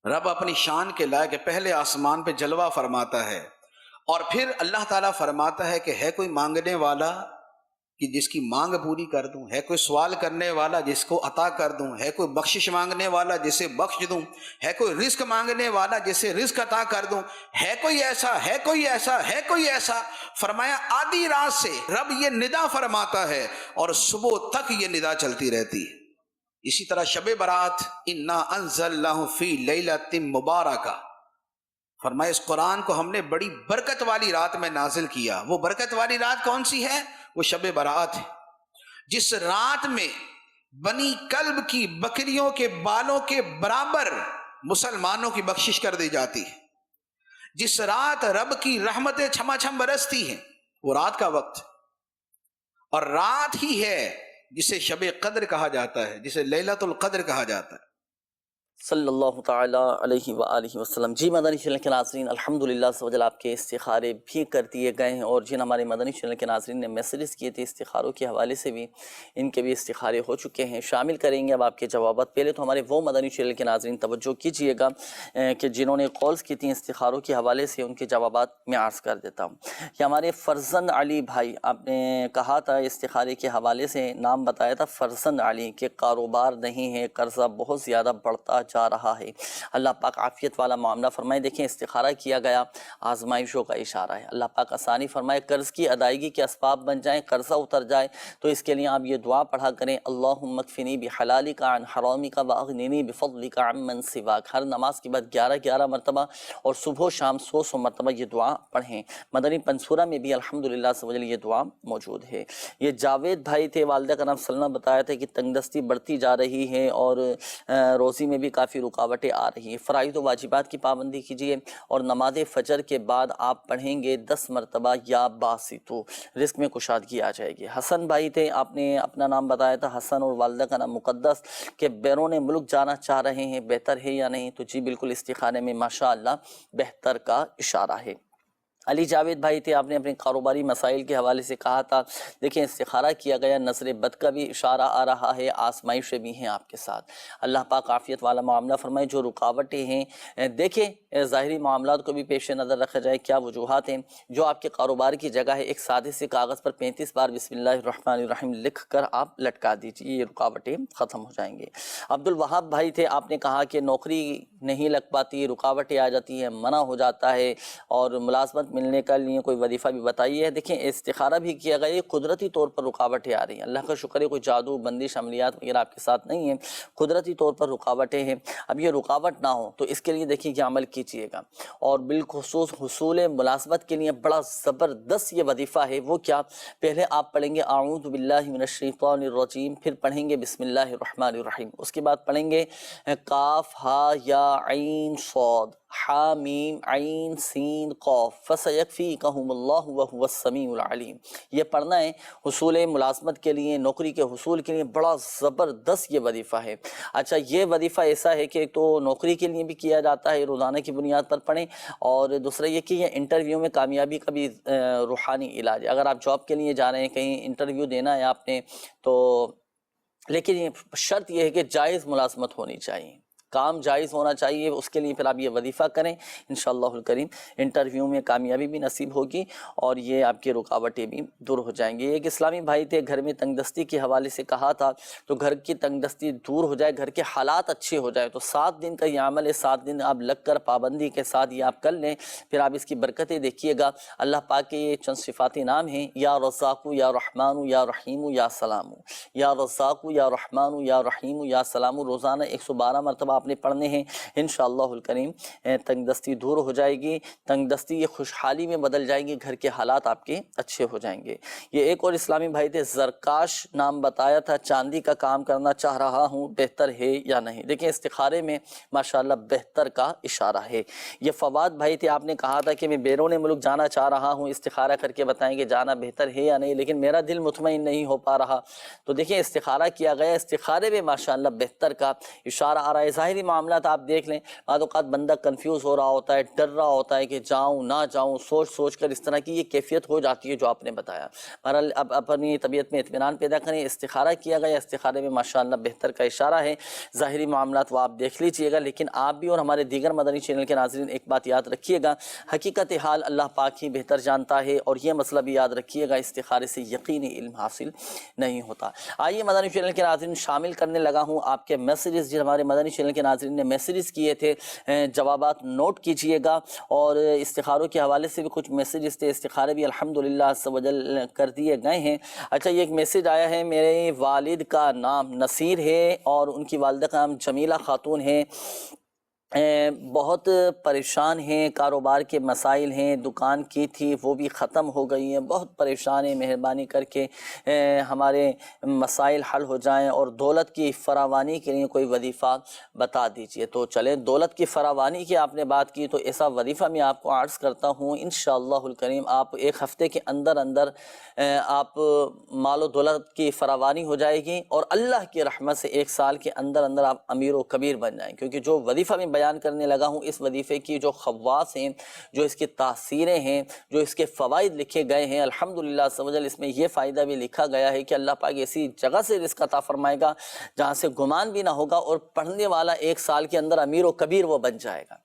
رب اپنی شان کے لائق پہلے آسمان پہ جلوہ فرماتا ہے. اور پھر اللہ تعالیٰ فرماتا ہے کہ ہے کوئی مانگنے والا کہ جس کی مانگ پوری کر دوں، ہے کوئی سوال کرنے والا جس کو عطا کر دوں، ہے کوئی بخشش مانگنے والا جسے بخش دوں، ہے کوئی رزق مانگنے والا جسے رزق عطا کر دوں، ہے کوئی ایسا، ہے کوئی ایسا، ہے کوئی ایسا. فرمایا آدھی رات سے رب یہ ندا فرماتا ہے اور صبح تک یہ ندا چلتی رہتی ہے. اسی طرح شب برات انا انزلناہ فی لیلۃ مبارکہ، فرمایا اس قرآن کو ہم نے بڑی برکت والی رات میں نازل کیا. وہ برکت والی رات کون سی ہے؟ وہ شب برات ہے. جس رات میں بنی کلب کی بکریوں کے بالوں کے برابر مسلمانوں کی بخشش کر دی جاتی ہے. جس رات رب کی رحمتیں چھما چھم برستی ہیں وہ رات کا وقت، اور رات ہی ہے جسے شب قدر کہا جاتا ہے، جسے لیلۃ القدر کہا جاتا ہے. صلی اللہ تعالیٰ علیہ وآلہ وسلم. جی مدنی چینل کے ناظرین، الحمدللہ سوجل آپ کے استخارے بھی کر دیے گئے ہیں، اور جن ہمارے مدنی چینل کے ناظرین نے میسیجز کیے تھے استخاروں کے حوالے سے بھی ان کے بھی استخارے ہو چکے ہیں. شامل کریں گے اب آپ کے جوابات. پہلے تو ہمارے وہ مدنی چینل کے ناظرین توجہ کیجئے گا کہ جنہوں نے کالز کی تھیں استخاروں کے حوالے سے، ان کے جوابات میں عرض کر دیتا ہوں. کہ ہمارے فرزند علی بھائی، آپ نے کہا تھا استخارے کے حوالے سے نام بتایا تھا فرزند علی، کہ کاروبار نہیں ہے، قرضہ بہت زیادہ بڑھتا جا رہا ہے، اللہ پاک عافیت والا معاملہ فرمائے. دیکھیں استخارہ کیا گیا آزمائشوں کا اشارہ ہے. اللہ پاک آسانی فرمائے، قرض کی ادائیگی کے اسباب بن جائیں، قرضہ اتر جائے. تو اس کے لیے آپ یہ دعا پڑھا کریں، اللہم اکفنی بحلالک عن حرامک واغننی بفضلک عمن سواک. ہر نماز کے بعد 11 مرتبہ اور صبح و شام 100 مرتبہ یہ دعا پڑھیں. مدنی پنصورہ میں بھی الحمدللہ سے یہ دعا موجود ہے. یہ جاوید بھائی تھے، والدہ کا نام سلمہ، بتایا تھا کہ تنگ دستی بڑھتی جا رہی ہے اور روزی میں بھی کافی رکاوٹیں آ رہی ہیں. فرائض و واجبات کی پابندی کیجیے، اور نماز فجر کے بعد آپ پڑھیں گے 10 مرتبہ یا باسطو، رزق میں کشادگی آ جائے گی. حسن بھائی تھے، آپ نے اپنا نام بتایا تھا حسن، اور والدہ کا نام مقدس، کہ بیرون ملک جانا چاہ رہے ہیں، بہتر ہے یا نہیں؟ تو جی بالکل استخارے میں ماشاءاللہ بہتر کا اشارہ ہے. علی جاوید بھائی تھے، آپ نے اپنے کاروباری مسائل کے حوالے سے کہا تھا. دیکھیں استخارہ کیا گیا، نظر بد کا بھی اشارہ آ رہا ہے، آزمائشیں بھی ہیں آپ کے ساتھ. اللہ پاک عافیت والا معاملہ فرمائے. جو رکاوٹیں ہیں دیکھیں ظاہری معاملات کو بھی پیش نظر رکھا جائے، کیا وجوہات ہیں. جو آپ کے کاروبار کی جگہ ہے، ایک سادے سے کاغذ پر 35 بار بسم اللہ الرحمن الرحیم لکھ کر آپ لٹکا دیجیے، یہ رکاوٹیں ختم ہو جائیں گے. عبد الوہاب بھائی تھے، آپ نے کہا کہ نوکری نہیں لگ پاتی، رکاوٹیں آ جاتی ہیں، منع ہو جاتا ہے، اور ملازمت ملنے کے لیے کوئی وظیفہ بھی بتائیے. دیکھیں استخارہ بھی کیا گیا، قدرتی طور پر رکاوٹیں آ رہی ہیں. اللہ کا شکر ہے کوئی جادو بندش عملیات وغیرہ آپ کے ساتھ نہیں ہیں، قدرتی طور پر رکاوٹیں ہیں. اب یہ رکاوٹ نہ ہو تو اس کے لیے دیکھیں کہ عمل کیجیے گا. اور بالخصوص حصول ملازمت کے لیے بڑا زبردست یہ وظیفہ ہے. وہ کیا؟ پہلے آپ پڑھیں گے اعوذ باللہ من الشیطان الرجیم، پھر پڑھیں گے بسم اللہ الرحمن الرحیم، اس کے بعد پڑھیں گے کاف ہا یا عین صاد حامیم عین سین قاف فسیکفیکہم اللہ وہو السمیع العلیم. یہ پڑھنا ہے حصول ملازمت کے لیے، نوکری کے حصول کے لیے بڑا زبردست یہ وظیفہ ہے. اچھا یہ وظیفہ ایسا ہے کہ ایک تو نوکری کے لیے بھی کیا جاتا ہے، روزانہ کی بنیاد پر پڑھیں، اور دوسرا یہ کہ یہ انٹرویو میں کامیابی کا بھی روحانی علاج ہے. اگر آپ جاب کے لیے جا رہے ہیں، کہیں انٹرویو دینا ہے آپ نے، تو لیکن شرط یہ ہے کہ جائز ملازمت ہونی چاہیے، کام جائز ہونا چاہیے، اس کے لیے پھر آپ یہ وظیفہ کریں، انشاءاللہ الکریم انٹرویو میں کامیابی بھی نصیب ہوگی اور یہ آپ کی رکاوٹیں بھی دور ہو جائیں گی۔ ایک اسلامی بھائی تھے، گھر میں تنگ دستی کے حوالے سے کہا تھا، تو گھر کی تنگ دستی دور ہو جائے، گھر کے حالات اچھے ہو جائے، تو 7 دن کا یہ عمل ہے، 7 دن آپ لگ کر پابندی کے ساتھ یہ آپ کر لیں، پھر آپ اس کی برکتیں دیکھیے گا۔ اللہ پاک کے یہ چند صفاتی نام ہیں، یا رزاق یا رحمان یا رحیم یا سلام، یا رزاق یا رحمان یا رحیم یا سلام، روزانہ 112 مرتبہ آپ نے پڑھنے ہیں، انشاءاللہ الکریم تنگ دستی دور ہو جائے گی، تنگ دستی یہ خوشحالی میں بدل جائے گی، گھر کے حالات آپ کے اچھے ہو جائیں گے۔ یہ ایک اور اسلامی بھائی تھے، زرکاش نام بتایا تھا، چاندی کا کام کرنا چاہ رہا ہوں، بہتر ہے یا نہیں؟ دیکھیں استخارے میں ماشاءاللہ بہتر کا اشارہ ہے۔ یہ فواد بھائی تھے، آپ نے کہا تھا کہ میں بیرون ملک جانا چاہ رہا ہوں، استخارہ کر کے بتائیں کہ جانا بہتر ہے یا نہیں، لیکن میرا دل مطمئن نہیں ہو پا رہا، تو دیکھیں استخارہ کیا گیا، استخارے میں ماشاءاللہ بہتر کا اشارہ آ رہا ہے۔ ظاہری معاملات آپ دیکھ لیں، بعض اوقات بندہ کنفیوز ہو رہا ہوتا ہے، ڈر رہا ہوتا ہے کہ جاؤں نہ جاؤں، سوچ کر اس طرح کی یہ کیفیت ہو جاتی ہے جو آپ نے بتایا۔ بہرحال اب اپنی طبیعت میں اطمینان پیدا کریں، استخارہ کیا گیا، استخارے میں ماشاءاللہ بہتر کا اشارہ ہے، ظاہری معاملات وہ آپ دیکھ لیجئے گا، لیکن آپ بھی اور ہمارے دیگر مدنی چینل کے ناظرین ایک بات یاد رکھیے گا، حقیقت حال اللہ پاک ہی بہتر جانتا ہے، اور یہ مسئلہ بھی یاد رکھیے گا، استخارے سے یقینی علم حاصل نہیں ہوتا۔ آئیے مدنی چینل کے ناظرین شامل کرنے لگا ہوں آپ کے میسیجز، جو ہمارے مدنی چینل کے ناظرین نے میسیجز کیے تھے، جوابات نوٹ کیجئے گا، اور استخاروں کے حوالے سے بھی کچھ میسیجز تھے، استخارے بھی الحمدللہ عز و جل کر دیے گئے ہیں۔ اچھا یہ ایک میسیج آیا ہے، میرے والد کا نام نصیر ہے اور ان کی والدہ کا نام جمیلہ خاتون ہے، بہت پریشان ہیں، کاروبار کے مسائل ہیں، دکان کی تھی وہ بھی ختم ہو گئی ہیں، بہت پریشان ہیں، مہربانی کر کے ہمارے مسائل حل ہو جائیں، اور دولت کی فراوانی کے لیے کوئی وظیفہ بتا دیجئے۔ تو چلیں، دولت کی فراوانی کی آپ نے بات کی، تو ایسا وظیفہ میں آپ کو عرض کرتا ہوں، انشاءاللہ الکریم آپ ایک ہفتے کے اندر آپ مال و دولت کی فراوانی ہو جائے گی، اور اللہ کی رحمت سے 1 سال کے اندر آپ امیر و کبیر بن جائیں، کیونکہ جو وظیفہ میں بیان کرنے لگا ہوں، اس وظیفے کی جو خواص ہیں، جو اس کی تاثیریں ہیں، جو اس کے فوائد لکھے گئے ہیں، الحمدللہ عز و جل اس میں یہ فائدہ بھی لکھا گیا ہے کہ اللہ پاک ایسی جگہ سے رزق عطا فرمائے گا جہاں سے گمان بھی نہ ہوگا، اور پڑھنے والا 1 سال کے اندر امیر و کبیر وہ بن جائے گا۔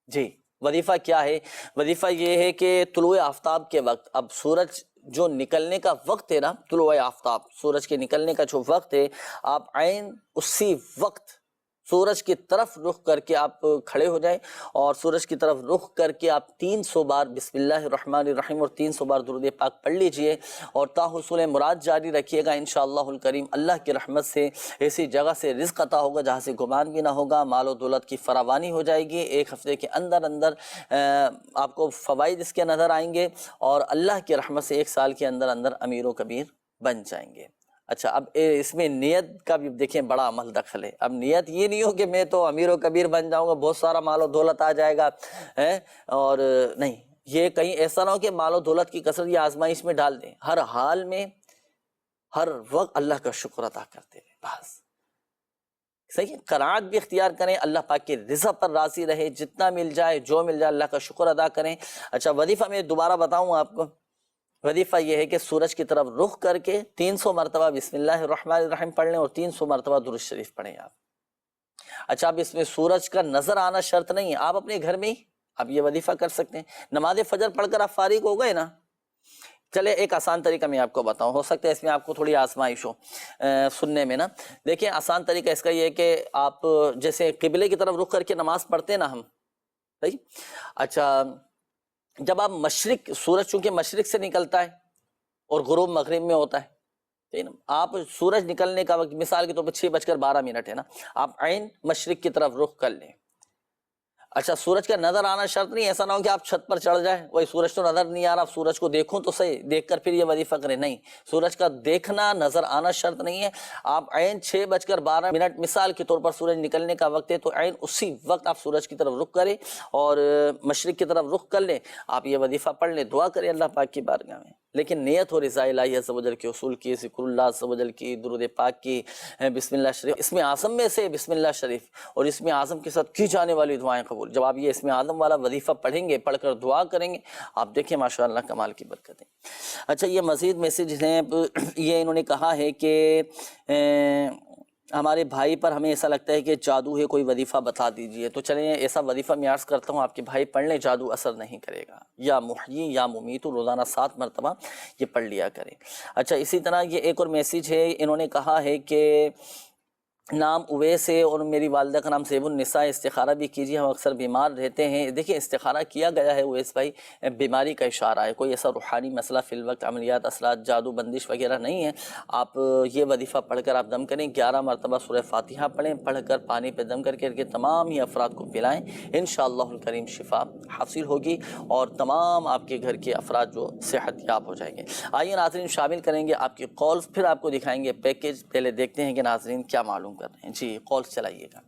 جی وظیفہ کیا ہے؟ وظیفہ یہ ہے کہ طلوع آفتاب کے وقت، اب سورج جو نکلنے کا وقت ہے نا، طلوع آفتاب سورج کے نکلنے کا جو وقت ہے، آپ عین اسی وقت سورج کی طرف رخ کر کے آپ کھڑے ہو جائیں، اور سورج کی طرف رخ کر کے آپ 300 بار بسم اللہ الرحمن الرحیم اور 300 بار درود پاک پڑھ لیجئے، اور تا حصول مراد جاری رکھیے گا، انشاءاللہ الکریم اللہ کی رحمت سے ایسی جگہ سے رزق عطا ہوگا جہاں سے گمان بھی نہ ہوگا، مال و دولت کی فراوانی ہو جائے گی، 1 ہفتے کے اندر آپ کو فوائد اس کے نظر آئیں گے، اور اللہ کی رحمت سے 1 سال کے اندر امیر و کبیر بن جائیں گے۔ اچھا اب اس میں نیت کا بھی دیکھیں بڑا عمل دخل ہے۔ اب نیت یہ نہیں ہو کہ میں تو امیر و کبیر بن جاؤں گا، بہت سارا مال و دولت آ جائے گا، اور نہیں، یہ کہیں ایسا نہ ہو کہ مال و دولت کی کثرت یا آزمائش میں ڈال دیں، ہر حال میں ہر وقت اللہ کا شکر ادا کرتے رہیں، بس صحیح ہے۔ قناعت بھی اختیار کریں، اللہ پاک کے رضا پر راضی رہے، جتنا مل جائے جو مل جائے اللہ کا شکر ادا کریں۔ اچھا وظیفہ میں دوبارہ بتاؤں آپ کو، وظیفہ یہ ہے کہ سورج کی طرف رخ کر کے 300 مرتبہ بسم اللہ الرحمن الرحیم پڑھ لیں، اور 300 مرتبہ درود شریف پڑھیں آپ۔ اچھا اب اس میں سورج کا نظر آنا شرط نہیں ہے، آپ اپنے گھر میں ہی آپ یہ وظیفہ کر سکتے ہیں۔ نماز فجر پڑھ کر آپ فارغ ہو گئے نا، چلے ایک آسان طریقہ میں آپ کو بتاؤں، ہو سکتا ہے اس میں آپ کو تھوڑی آزمائش ہو سننے میں نا۔ دیکھیں آسان طریقہ اس کا یہ ہے کہ آپ جیسے قبلے کی طرف رخ کر کے نماز پڑھتے ہیں نا ہم، صحیح؟ اچھا جب آپ مشرق، سورج چونکہ مشرق سے نکلتا ہے اور غروب مغرب میں ہوتا ہے، آپ سورج نکلنے کا وقت مثال کے طور پر 6:12 ہے نا، آپ عین مشرق کی طرف رخ کر لیں۔ اچھا سورج کا نظر آنا شرط نہیں، ایسا نہ ہو کہ آپ چھت پر چڑھ جائیں، وہی سورج تو نظر نہیں آ رہا، سورج کو دیکھوں تو صحیح، دیکھ کر پھر یہ وظیفہ کریں، نہیں، سورج کا دیکھنا نظر آنا شرط نہیں ہے۔ آپ عین 6:12 مثال کے طور پر سورج نکلنے کا وقت ہے، تو عین اسی وقت آپ سورج کی طرف رخ کریں اور مشرق کی طرف رخ کر لیں، آپ یہ وظیفہ پڑھ لیں، دعا کریں اللہ پاک کی بارگاہ میں، لیکن نیت ہو رضا الہی عز و جل کے اصول کی، ذکر اللہ عز و جل کی، درود پاک کی، بسم اللہ شریف، اسم اعظم میں سے بسم اللہ شریف، اور اسم اعظم کے ساتھ کی جانے والی دعائیں قبول۔ جب آپ یہ اسم اعظم والا وظیفہ پڑھیں گے، پڑھ کر دعا کریں گے، آپ دیکھیں ماشاءاللہ کمال کی برکتیں۔ اچھا یہ مزید میسیج ہیں، یہ انہوں نے کہا ہے کہ ہمارے بھائی پر ہمیں ایسا لگتا ہے کہ جادو ہے، کوئی وظیفہ بتا دیجئے. تو چلیں ایسا وظیفہ میں عرض کرتا ہوں، آپ کے بھائی پڑھ لیں، جادو اثر نہیں کرے گا. یا محیی یا ممیت روزانہ 7 مرتبہ یہ پڑھ لیا کریں. اچھا اسی طرح یہ ایک اور میسیج ہے، انہوں نے کہا ہے کہ نام اویس ہے اور میری والدہ کا نام زیب النساء، استخارہ بھی کیجیے، ہم اکثر بیمار رہتے ہیں. دیکھیں استخارہ کیا گیا ہے اویس بھائی، بیماری کا اشارہ ہے، کوئی ایسا روحانی مسئلہ فی الوقت عملیات اثرات جادو بندش وغیرہ نہیں ہے. آپ یہ وظیفہ پڑھ کر آپ دم کریں، 11 مرتبہ سورہ فاتحہ پڑھیں، پڑھ کر پانی پہ دم کر کے تمام ہی افراد کو پلائیں، انشاءاللہ الکریم شفا حاصل ہوگی اور تمام آپ کے گھر کے افراد جو صحت یاب ہو جائیں گے. آئیے ناظرین شامل کریں گے آپ کی کالز، پھر آپ کو دکھائیں گے پیکیج. پہلے دیکھتے ہیں کہ ناظرین کیا معلوم کر رہے ہیں. جی کالز چلائیے گا.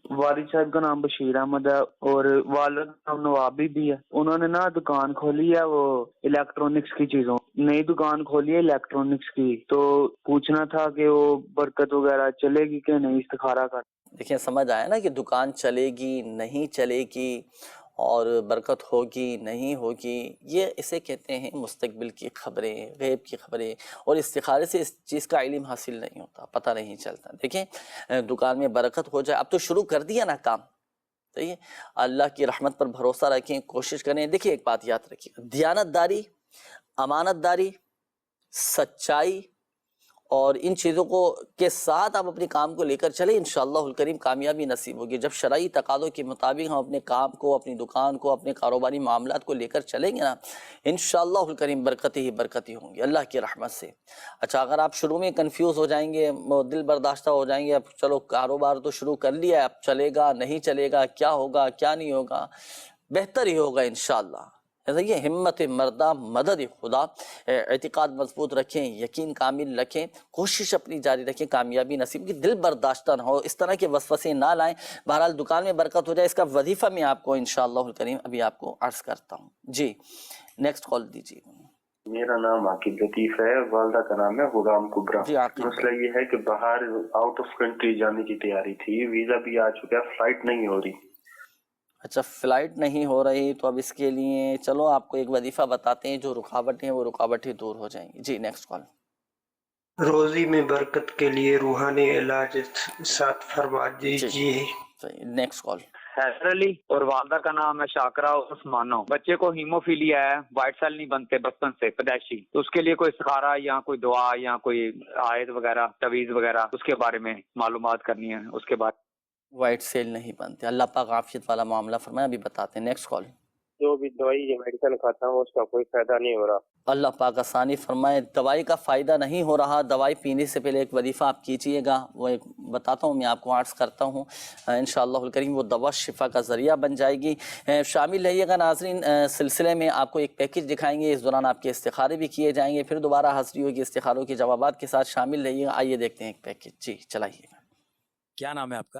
والد صاحب کا نام بشیر احمد ہے اور والد کا نام نوابی بھی ہے. انہوں نے نا دکان کھولی ہے وہ الیکٹرانکس کی چیزوں، نئی دکان کھولی ہے الیکٹرانکس کی. تو پوچھنا تھا کہ وہ برکت وغیرہ چلے گی کہ نہیں، استخارہ کر. دیکھیں سمجھ آیا نا کہ دکان چلے گی نہیں چلے گی اور برکت ہوگی نہیں ہوگی، یہ اسے کہتے ہیں مستقبل کی خبریں، غیب کی خبریں. اور استخارے سے اس چیز کا علم حاصل نہیں ہوتا، پتہ نہیں چلتا. دیکھیں دکان میں برکت ہو جائے، اب تو شروع کر دیا نا کام، صحیح ہے. اللہ کی رحمت پر بھروسہ رکھیں، کوشش کریں. دیکھیں ایک بات یاد رکھیے، دیانت داری، امانت داری، سچائی اور ان چیزوں کو کے ساتھ آپ اپنے کام کو لے کر چلیں، انشاءاللہ الکریم کامیابی نصیب ہوگی. جب شرعی تقاضوں کے مطابق ہم اپنے کام کو، اپنی دکان کو، اپنے کاروباری معاملات کو لے کر چلیں گے نا، انشاءاللہ الکریم برکتی ہی برکتی ہوں گی اللہ کی رحمت سے. اچھا اگر آپ شروع میں کنفیوز ہو جائیں گے، دل برداشتہ ہو جائیں گے، اب چلو کاروبار تو شروع کر لیا ہے، اب چلے گا نہیں چلے گا، کیا ہوگا کیا نہیں ہوگا، بہتر ہی ہوگا انشاءاللہ. یہ ہمت مردہ مدد خدا، اعتقاد مضبوط رکھیں، یقین کامل رکھیں، کوشش اپنی جاری رکھیں، کامیابی نصیب کی. دل برداشتہ نہ ہو، اس طرح کے وسوسے نہ لائیں. بہرحال دکان میں برکت ہو جائے، اس کا وظیفہ میں آپ کو انشاءاللہ الکریم ابھی آپ کو عرض کرتا ہوں. جی نیکسٹ کال دیجیے. میرا نام عاقب لطیف ہے، والدہ کا نام ہے غلام کبرا. مسئلہ یہ ہے کہ باہر آؤٹ آف کنٹری جانے کی تیاری تھی، ویزا بھی آ چکا ہے، فلائٹ نہیں ہو رہی. اچھا فلائٹ نہیں ہو رہی، تو اب اس کے لیے چلو آپ کو ایک وظیفہ بتاتے ہیں، جو رکاوٹیں وہ رکاوٹیں دور ہو جائیں گی. جی نیکسٹ کال. روزی میں برکت کے لیے روحانی علاج ساتھ فرما دیجیے. Next call. حیدر علی اور والدہ کا نام ہے شاکرہ عثمانو. بچے کو ہیموفیلیا ہے، وائٹ سیل نہیں بنتے بچپن سے پیدائشی، تو اس کے لیے کوئی استخارہ یا کوئی دعا یا کوئی آیت وغیرہ تعویذ وغیرہ اس کے بارے میں معلومات کرنی ہے اس کے بعد. وائٹ سیل نہیں بنتے، اللہ پاک عافیت والا معاملہ فرمائے. ابھی بتاتے ہیں. Next call. جو بھی دوائی یا میڈیسن کھاتا ہوں اس کا کوئی فائدہ نہیں ہو رہا. اللہ پاک آسانی فرمائے. دوائی کا فائدہ نہیں ہو رہا، دوائی پینے سے پہلے ایک وظیفہ آپ کیجئے گا، وہ ایک بتاتا ہوں میں آپ کو، عرض کرتا ہوں، انشاءاللہ الکریم وہ دوا شفا کا ذریعہ بن جائے گی. شامل رہیے گا ناظرین. سلسلے میں آپ کو ایک پیکج دکھائیں گے، اس دوران آپ کے استخارے بھی کیے جائیں گے، پھر دوبارہ حاضری ہوگی استخاروں کے جوابات کے ساتھ. شامل رہیے گا. آئیے دیکھتے ہیں ایک پیکج. جی چلائیے گا. کیا نام ہے آپ کا؟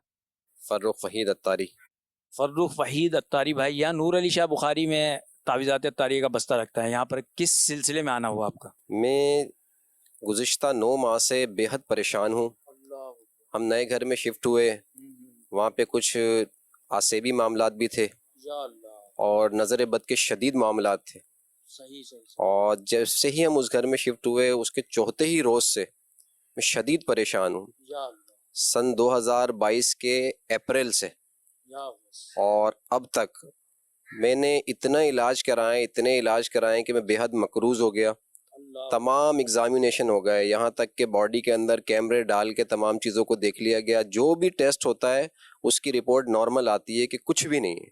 فروخ وحید اتاری. فروخ وحید اتاری بھائی، یہاں نور علی شاہ بخاری میں تعویذات اتاری کا بستہ رکھتا ہے، یہاں پر کس سلسلے میں آنا ہوا آپ کا؟ میں گزشتہ 9 ماہ سے بے حد پریشان ہوں. ہم نئے گھر میں شفٹ ہوئے، وہاں پہ کچھ آسیبی معاملات بھی تھے اور نظر بد کے شدید معاملات تھے. اور جیسے ہی ہم اس گھر میں شفٹ ہوئے، اس کے چوتھے ہی روز سے میں شدید پریشان ہوں. سن 2022 کے اپریل سے اور اب تک میں نے اتنے علاج کرائے کہ میں بے حد مقروض ہو گیا. تمام ایگزامینیشن ہو گئے، یہاں تک کہ باڈی کے اندر کیمرے ڈال کے تمام چیزوں کو دیکھ لیا گیا. جو بھی ٹیسٹ ہوتا ہے اس کی رپورٹ نارمل آتی ہے کہ کچھ بھی نہیں ہے.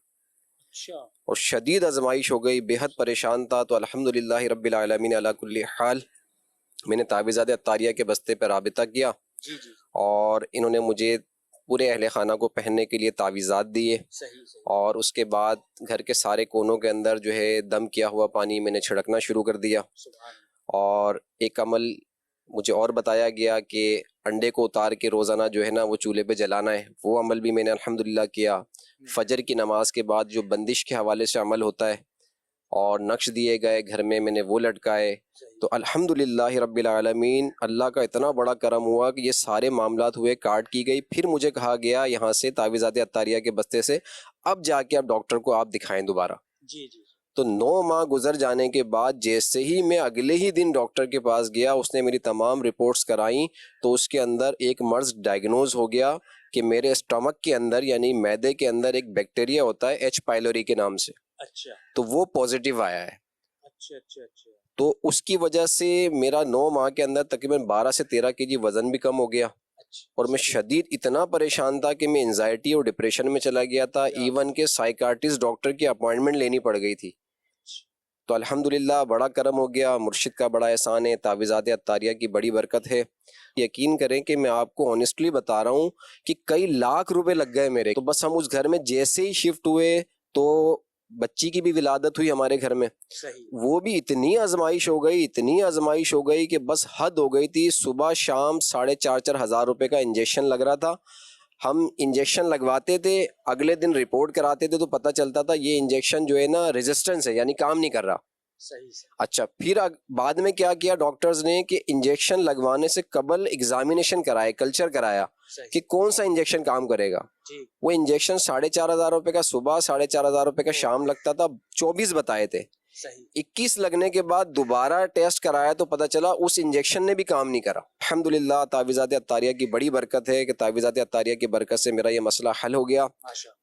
اور شدید آزمائش ہو گئی، بے حد پریشان تھا. تو الحمدللہ رب العالمین علی کل حال میں نے تعویذات اتاریہ کے بستے پہ رابطہ کیا اور انہوں نے مجھے پورے اہل خانہ کو پہننے کے لیے تعویذات دیے. اور اس کے بعد گھر کے سارے کونوں کے اندر جو ہے دم کیا ہوا پانی میں نے چھڑکنا شروع کر دیا. اور ایک عمل مجھے اور بتایا گیا کہ انڈے کو اتار کے روزانہ جو ہے نا وہ چولہے پہ جلانا ہے، وہ عمل بھی میں نے الحمدللہ کیا. فجر کی نماز کے بعد جو بندش کے حوالے سے عمل ہوتا ہے اور نقش دیے گئے گھر میں نے وہ لٹکائے. تو الحمدللہ رب العالمین اللہ کا اتنا بڑا کرم ہوا کہ یہ سارے معاملات ہوئے، کارڈ کی گئی. پھر مجھے کہا گیا یہاں سے تعویذات اتاریہ کے بستے سے اب جا کے آپ ڈاکٹر کو آپ دکھائیں دوبارہ. تو 9 ماہ گزر جانے کے بعد جیسے ہی میں اگلے ہی دن ڈاکٹر کے پاس گیا، اس نے میری تمام رپورٹس کرائیں تو اس کے اندر ایک مرض ڈائگنوز ہو گیا کہ میرے اسٹمک کے اندر یعنی معدے کے اندر ایک بیکٹیریا ہوتا ہے ایچ پائلوری کے نام سے، اچھا تو وہ پازیٹیو آیا ہے۔ اچھا اچھا اچھا تو اس کی وجہ سے میرا 9 ماہ کے اندر تقریباً 12 سے 13 kg وزن بھی کم ہو گیا، اور میں شدید اتنا پریشان تھا کہ میں انزائٹی اور ڈپریشن میں چلا گیا تھا، ایون کہ سائیکارٹسٹ ڈاکٹر کی اپوائنٹمنٹ لینی پڑ گئی تھی۔ تو الحمدللہ بڑا کرم ہو گیا، مرشد کا بڑا احسان ہے، تعویذات عطاریہ کی بڑی برکت ہے۔ یقین کریں کہ میں آپ کو آنیسٹلی بتا رہا ہوں کہ کئی لاکھ روپے لگ گئے میرے، تو بس ہم اس گھر میں جیسے ہی شفٹ ہوئے تو بچی کی بھی ولادت ہوئی ہمارے گھر میں، وہ بھی اتنی آزمائش ہو گئی کہ بس حد ہو گئی تھی۔ صبح شام 4,500 ہزار روپے کا انجیکشن لگ رہا تھا، ہم انجیکشن لگواتے تھے، اگلے دن رپورٹ کراتے تھے تو پتہ چلتا تھا یہ انجیکشن جو ہے نا ریزسٹنس ہے، یعنی کام نہیں کر رہا۔ اچھا پھر بعد میں کیا کیا ڈاکٹرز نے کہ انجیکشن لگوانے سے قبل ایگزامینیشن کرائے، کلچر کرایا کہ کون سا انجیکشن کام کرے گا۔ وہ انجیکشن 4,500 روپے کا صبح، 4,500 روپے کا شام لگتا تھا، 24 بتائے تھے۔ 21 لگنے کے بعد دوبارہ ٹیسٹ کرایا تو پتہ چلا اس انجیکشن نے بھی کام نہیں کرا۔ الحمدللہ تعویذات عطاریہ کی بڑی برکت ہے کہ تعویذات عطاریہ کی برکت سے میرا یہ مسئلہ حل ہو گیا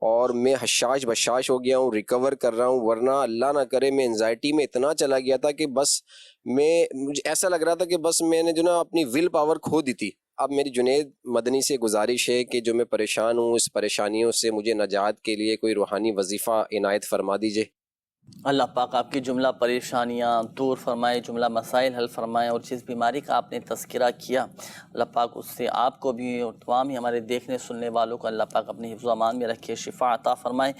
اور میں حشاش بشاش ہو گیا ہوں، ریکور کر رہا ہوں، ورنہ اللہ نہ کرے میں انزائٹی میں اتنا چلا گیا تھا کہ بس مجھے ایسا لگ رہا تھا کہ بس میں نے جو نا اپنی ول پاور کھو دی تھی۔ اب میری جنید مدنی سے گزارش ہے کہ جو میں پریشان ہوں اس پریشانیوں سے مجھے نجات کے لیے کوئی روحانی وظیفہ عنایت فرما دیجئے۔ اللہ پاک آپ کی جملہ پریشانیاں دور فرمائے، جملہ مسائل حل فرمائے، اور جس بیماری کا آپ نے تذکرہ کیا اللہ پاک اس سے آپ کو بھی اور تمام ہی ہمارے دیکھنے سننے والوں کو اللہ پاک اپنے حفظ و امان میں رکھے، شفا عطا فرمائے۔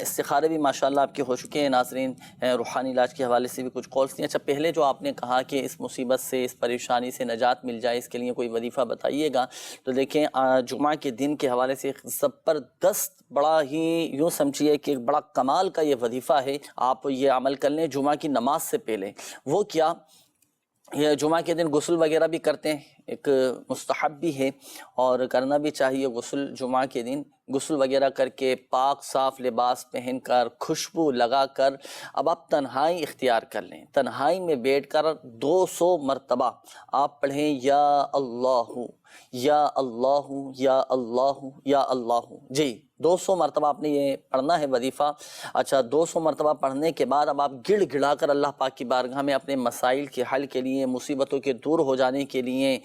استخارے بھی ماشاءاللہ آپ کے ہو چکے ہیں ناظرین، روحانی علاج کے حوالے سے بھی کچھ کالس دیں۔ اچھا پہلے جو آپ نے کہا کہ اس مصیبت سے اس پریشانی سے نجات مل جائے اس کے لیے کوئی وظیفہ بتائیے گا، تو دیکھیں جمعہ کے دن کے حوالے سے زبردست بڑا ہی یوں سمجھیے کہ بڑا کمال کا یہ وظیفہ ہے، آپ یہ عمل کر لیں جمعہ کی نماز سے پہلے۔ وہ کیا، یہ جمعہ کے دن غسل وغیرہ بھی کرتے ہیں، ایک مستحب بھی ہے اور کرنا بھی چاہیے غسل جمعہ کے دن۔ غسل وغیرہ کر کے پاک صاف لباس پہن کر خوشبو لگا کر اب آپ تنہائی اختیار کر لیں، تنہائی میں بیٹھ کر 200 مرتبہ آپ پڑھیں یا اللہ یا اللہ یا اللہ یا اللہ، جی 200 مرتبہ آپ نے یہ پڑھنا ہے وظیفہ۔ اچھا 200 مرتبہ پڑھنے کے بعد اب آپ گڑ گڑا کر اللہ پاک کی بارگاہ میں اپنے مسائل کے حل کے لیے، مصیبتوں کے دور ہو جانے کے لیے،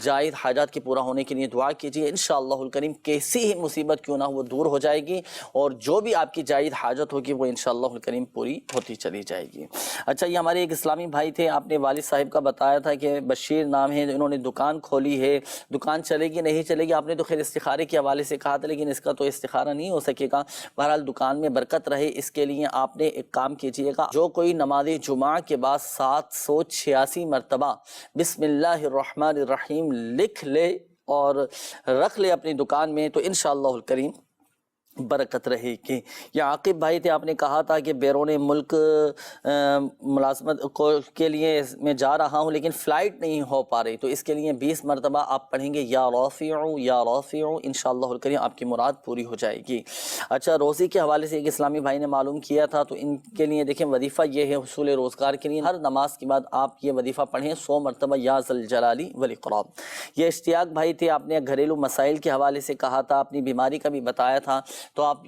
جائز حاجات کے پورا ہونے کے لیے دعا کیجیے۔ انشاءاللہ الکریم کیسی ہی مصیبت کیوں نہ وہ دور ہو جائے گی، اور جو بھی آپ کی جائز حاجت ہوگی وہ انشاءاللہ الکریم پوری ہوتی چلی جائے گی۔ اچھا یہ ہمارے ایک اسلامی بھائی تھے، آپ نے والد صاحب کا بتایا تھا کہ بشیر نام ہے، انہوں نے دکان کھولی ہے، دکان چلے گی نہیں چلے گی، آپ نے تو خیر استخارے کے حوالے سے کہا تھا لیکن اس کا تو استخارہ نہیں ہو سکے گا۔ بہرحال دکان میں برکت رہے اس کے لیے آپ نے ایک کام کیجئے گا، جو کوئی نماز جمعہ کے بعد 786 مرتبہ بسم اللہ الرحمن الرحیم لکھ لے اور رکھ لے اپنی دکان میں تو انشاءاللہ الکریم برکت رہے گی۔ یا عاقب بھائی تھے، آپ نے کہا تھا کہ بیرون ملک ملازمت کے لیے میں جا رہا ہوں لیکن فلائٹ نہیں ہو پا رہی، تو اس کے لیے 20 مرتبہ آپ پڑھیں گے یا رافع یا رافع، انشاءاللہ الکریم آپ کی مراد پوری ہو جائے گی۔ اچھا روزی کے حوالے سے ایک اسلامی بھائی نے معلوم کیا تھا، تو ان کے لیے دیکھیں وظیفہ یہ ہے حصول روزگار کے لیے، ہر نماز کے بعد آپ یہ وظیفہ پڑھیں 100 مرتبہ یا ذل جلالی والاکرام۔ یہ اشتیاق بھائی تھے، آپ نے گھریلو مسائل کے حوالے سے کہا تھا، اپنی بیماری کا بھی بتایا تھا، تو آپ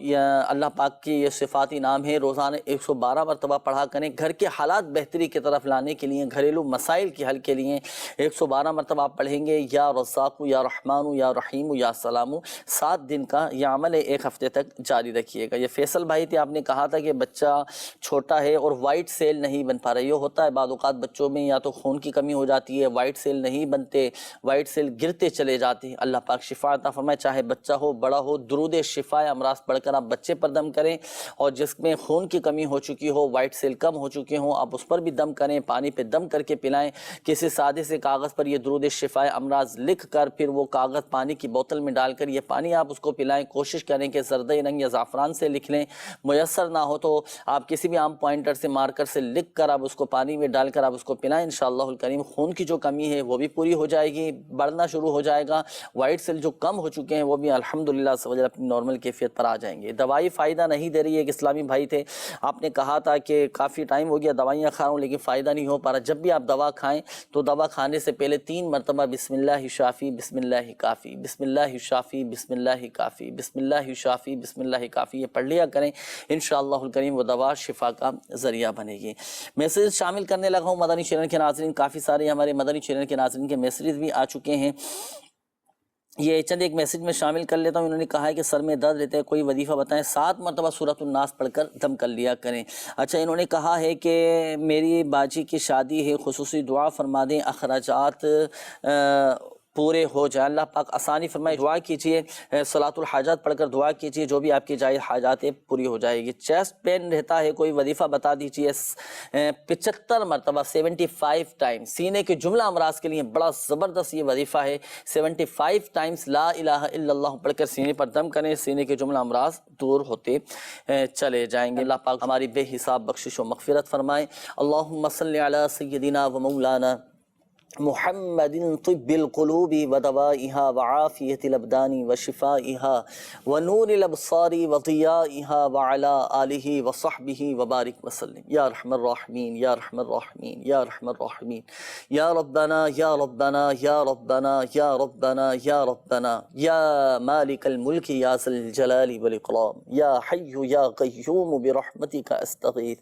اللہ پاک کی یہ صفاتی نام ہے روزانہ 112 مرتبہ پڑھا کریں، گھر کے حالات بہتری کی طرف لانے کے لیے، گھریلو مسائل کے حل کے لیے 112 مرتبہ آپ پڑھیں گے یا رزاق یا رحمان یا رحیم یا سلام۔ 7 دن کا یہ عمل ہے، 1 ہفتے تک جاری رکھیے گا۔ یہ فیصل بھائی تھے، آپ نے کہا تھا کہ بچہ چھوٹا ہے اور وائٹ سیل نہیں بن پا رہا، یہ ہوتا ہے بعض اوقات بچوں میں یا تو خون کی کمی ہو جاتی ہے، وائٹ سیل نہیں بنتے، وائٹ سیل گرتے چلے جاتے ہیں، اللہ پاک شفا عطا فرمائے، چاہے بچہ ہو بڑا ہو، درود شفا امراض پڑھ کر آپ بچے پر دم کریں، اور جس میں خون کی کمی ہو چکی ہو، وائٹ سیل کم ہو چکے ہوں، آپ اس پر بھی دم کریں، پانی پہ دم کر کے پلائیں، کسی سادے سے کاغذ پر یہ درود شفا امراض لکھ کر پھر وہ کاغذ پانی کی بوتل میں ڈال کر یہ پانی آپ اس کو پلائیں، کوشش کریں کہ زردئی رنگ یا زعفران سے لکھ لیں، میسر نہ ہو تو آپ کسی بھی عام پوائنٹر سے مارکر سے لکھ کر آپ اس کو پانی میں ڈال کر آپ اس کو پلائیں، انشاءاللہ الکریم خون کی جو کمی ہے وہ بھی پوری ہو جائے گی، بڑھنا شروع ہو جائے گا، وائٹ سیل جو کم ہو چکے ہیں وہ بھی الحمدللہ اپنی نارمل کیفیت عافیت پر آ جائیں گے۔ دوائی فائدہ نہیں دے رہی ہے، ایک اسلامی بھائی تھے، آپ نے کہا تھا کہ کافی ٹائم ہو گیا دوائیاں کھا رہا ہوں لیکن فائدہ نہیں ہو پا رہا۔ جب بھی آپ دوا کھائیں تو دوا کھانے سے پہلے 3 مرتبہ بسم اللہ شافی بسم اللہ کافی، بسم اللہ شافی بسم اللہ کافی، بسم اللہ شافی بسم اللہ کافی، یہ پڑھ لیا کریں، انشاءاللہ الکریم وہ دوا شفا کا ذریعہ بنے گی۔ میسیج شامل کرنے لگا ہوں مدنی چینل کے ناظرین، کافی سارے ہمارے مدنی چینل کے ناظرین کے میسیج بھی آ چکے ہیں۔ یہ چند ایک میسیج میں شامل کر لیتا ہوں۔ انہوں نے کہا ہے کہ سر میں درد رہتا ہے، کوئی وظیفہ بتائیں، 7 مرتبہ سورۃ الناس پڑھ کر دم کر لیا کریں۔ اچھا، انہوں نے کہا ہے کہ میری باجی کی شادی ہے، خصوصی دعا فرما دیں، اخراجات پورے ہو جائیں، اللہ پاک آسانی فرمائے، دعا کیجئے، صلاۃ الحاجات پڑھ کر دعا کیجئے، جو بھی آپ کی جائز حاجات ہے پوری ہو جائے گی۔ چیسٹ پین رہتا ہے، کوئی وظیفہ بتا دیجئے، 75 مرتبہ 75 ٹائم، سینے کے جملہ امراض کے لیے بڑا زبردست یہ وظیفہ ہے، 75 ٹائمز لا الہ الا اللہ پڑھ کر سینے پر دم کریں، سینے کے جملہ امراض دور ہوتے چلے جائیں گے۔ اللہ پاک ہماری بے حساب بخشش و مغفرت فرمائے۔ اللہم صلی علی سیدنا و مولانا محمد طب القلوب ودوائها وعافیت الابدان وشفائها ونور الابصار وضیائها وعلى آلہ وصحبہ وبارک وسلم یا رحم الراحمین یا رحم الراحمین یا رحم الراحمین یا ربنا یا ربنا یا ربنا یا ربنا یا ربنا یا مالک الملک یا ذی الجلال والاکرام یا حی یا قیوم برحمتک استغیث۔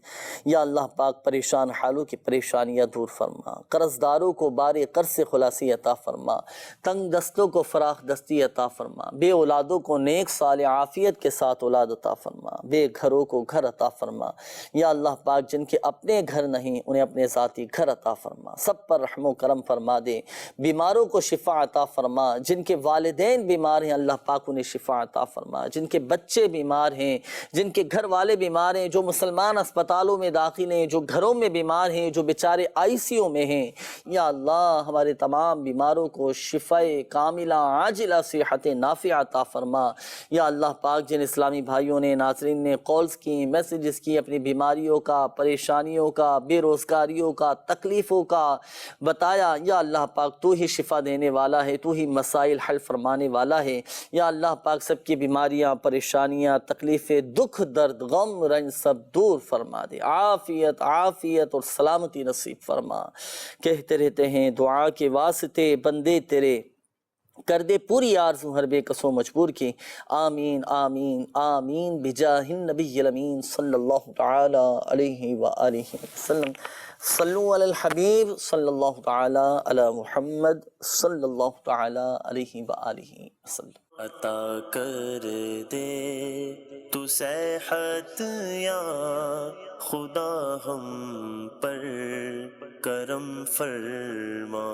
یا اللہ پاک پریشان حالوں کی پریشانیاں دور فرما، قرض داروں کو بارے قرض سے خلاصی عطا فرما، تنگ دستوں کو فراخ دستی عطا فرما، بے اولادوں کو نیک صالح عافیت کے ساتھ اولاد عطا فرما، بے گھروں کو گھر عطا فرما۔ یا اللہ پاک جن کے اپنے گھر نہیں انہیں اپنے ذاتی گھر عطا فرما، سب پر رحم و کرم فرما دے، بیماروں کو شفا عطا فرما، جن کے والدین بیمار ہیں اللہ پاک انہیں شفا عطا فرما، جن کے بچے بیمار ہیں، جن کے گھر والے بیمار ہیں، جو مسلمان اسپتالوں میں داخل ہیں، جو گھروں میں بیمار ہیں، جو بیچارے ICU میں ہیں، یا اللہ ہمارے تمام بیماروں کو شفا کاملہ عاجلہ صحت نافعہ عطا فرما۔ یا اللہ پاک جن اسلامی بھائیوں نے ناظرین نے کالز کی، میسیجز کی، اپنی بیماریوں کا، پریشانیوں کا، بے روزگاریوں کا، تکلیفوں کا بتایا، یا اللہ پاک تو ہی شفا دینے والا ہے، تو ہی مسائل حل فرمانے والا ہے۔ یا اللہ پاک سب کی بیماریاں، پریشانیاں، تکلیفیں، دکھ، درد، غم، رنج سب دور فرما دے، عافیت عافیت اور سلامتی نصیب فرما۔ کہتے رہتے ہیں دعا کے واسطے بندے تیرے، کر دے پوری آرزو ہر بے کسو مجبور کی، آمین آمین آمین بجاہ النبی الامین صلی اللہ تعالی علیہ وآلہ وسلم۔ صلو علی الحبیب صلی اللہ تعالی علی محمد صلی اللہ تعالی علیہ وآلہ وسلم۔ عطا کر دے تو صحت یا خدا ہم پر کرم فرما۔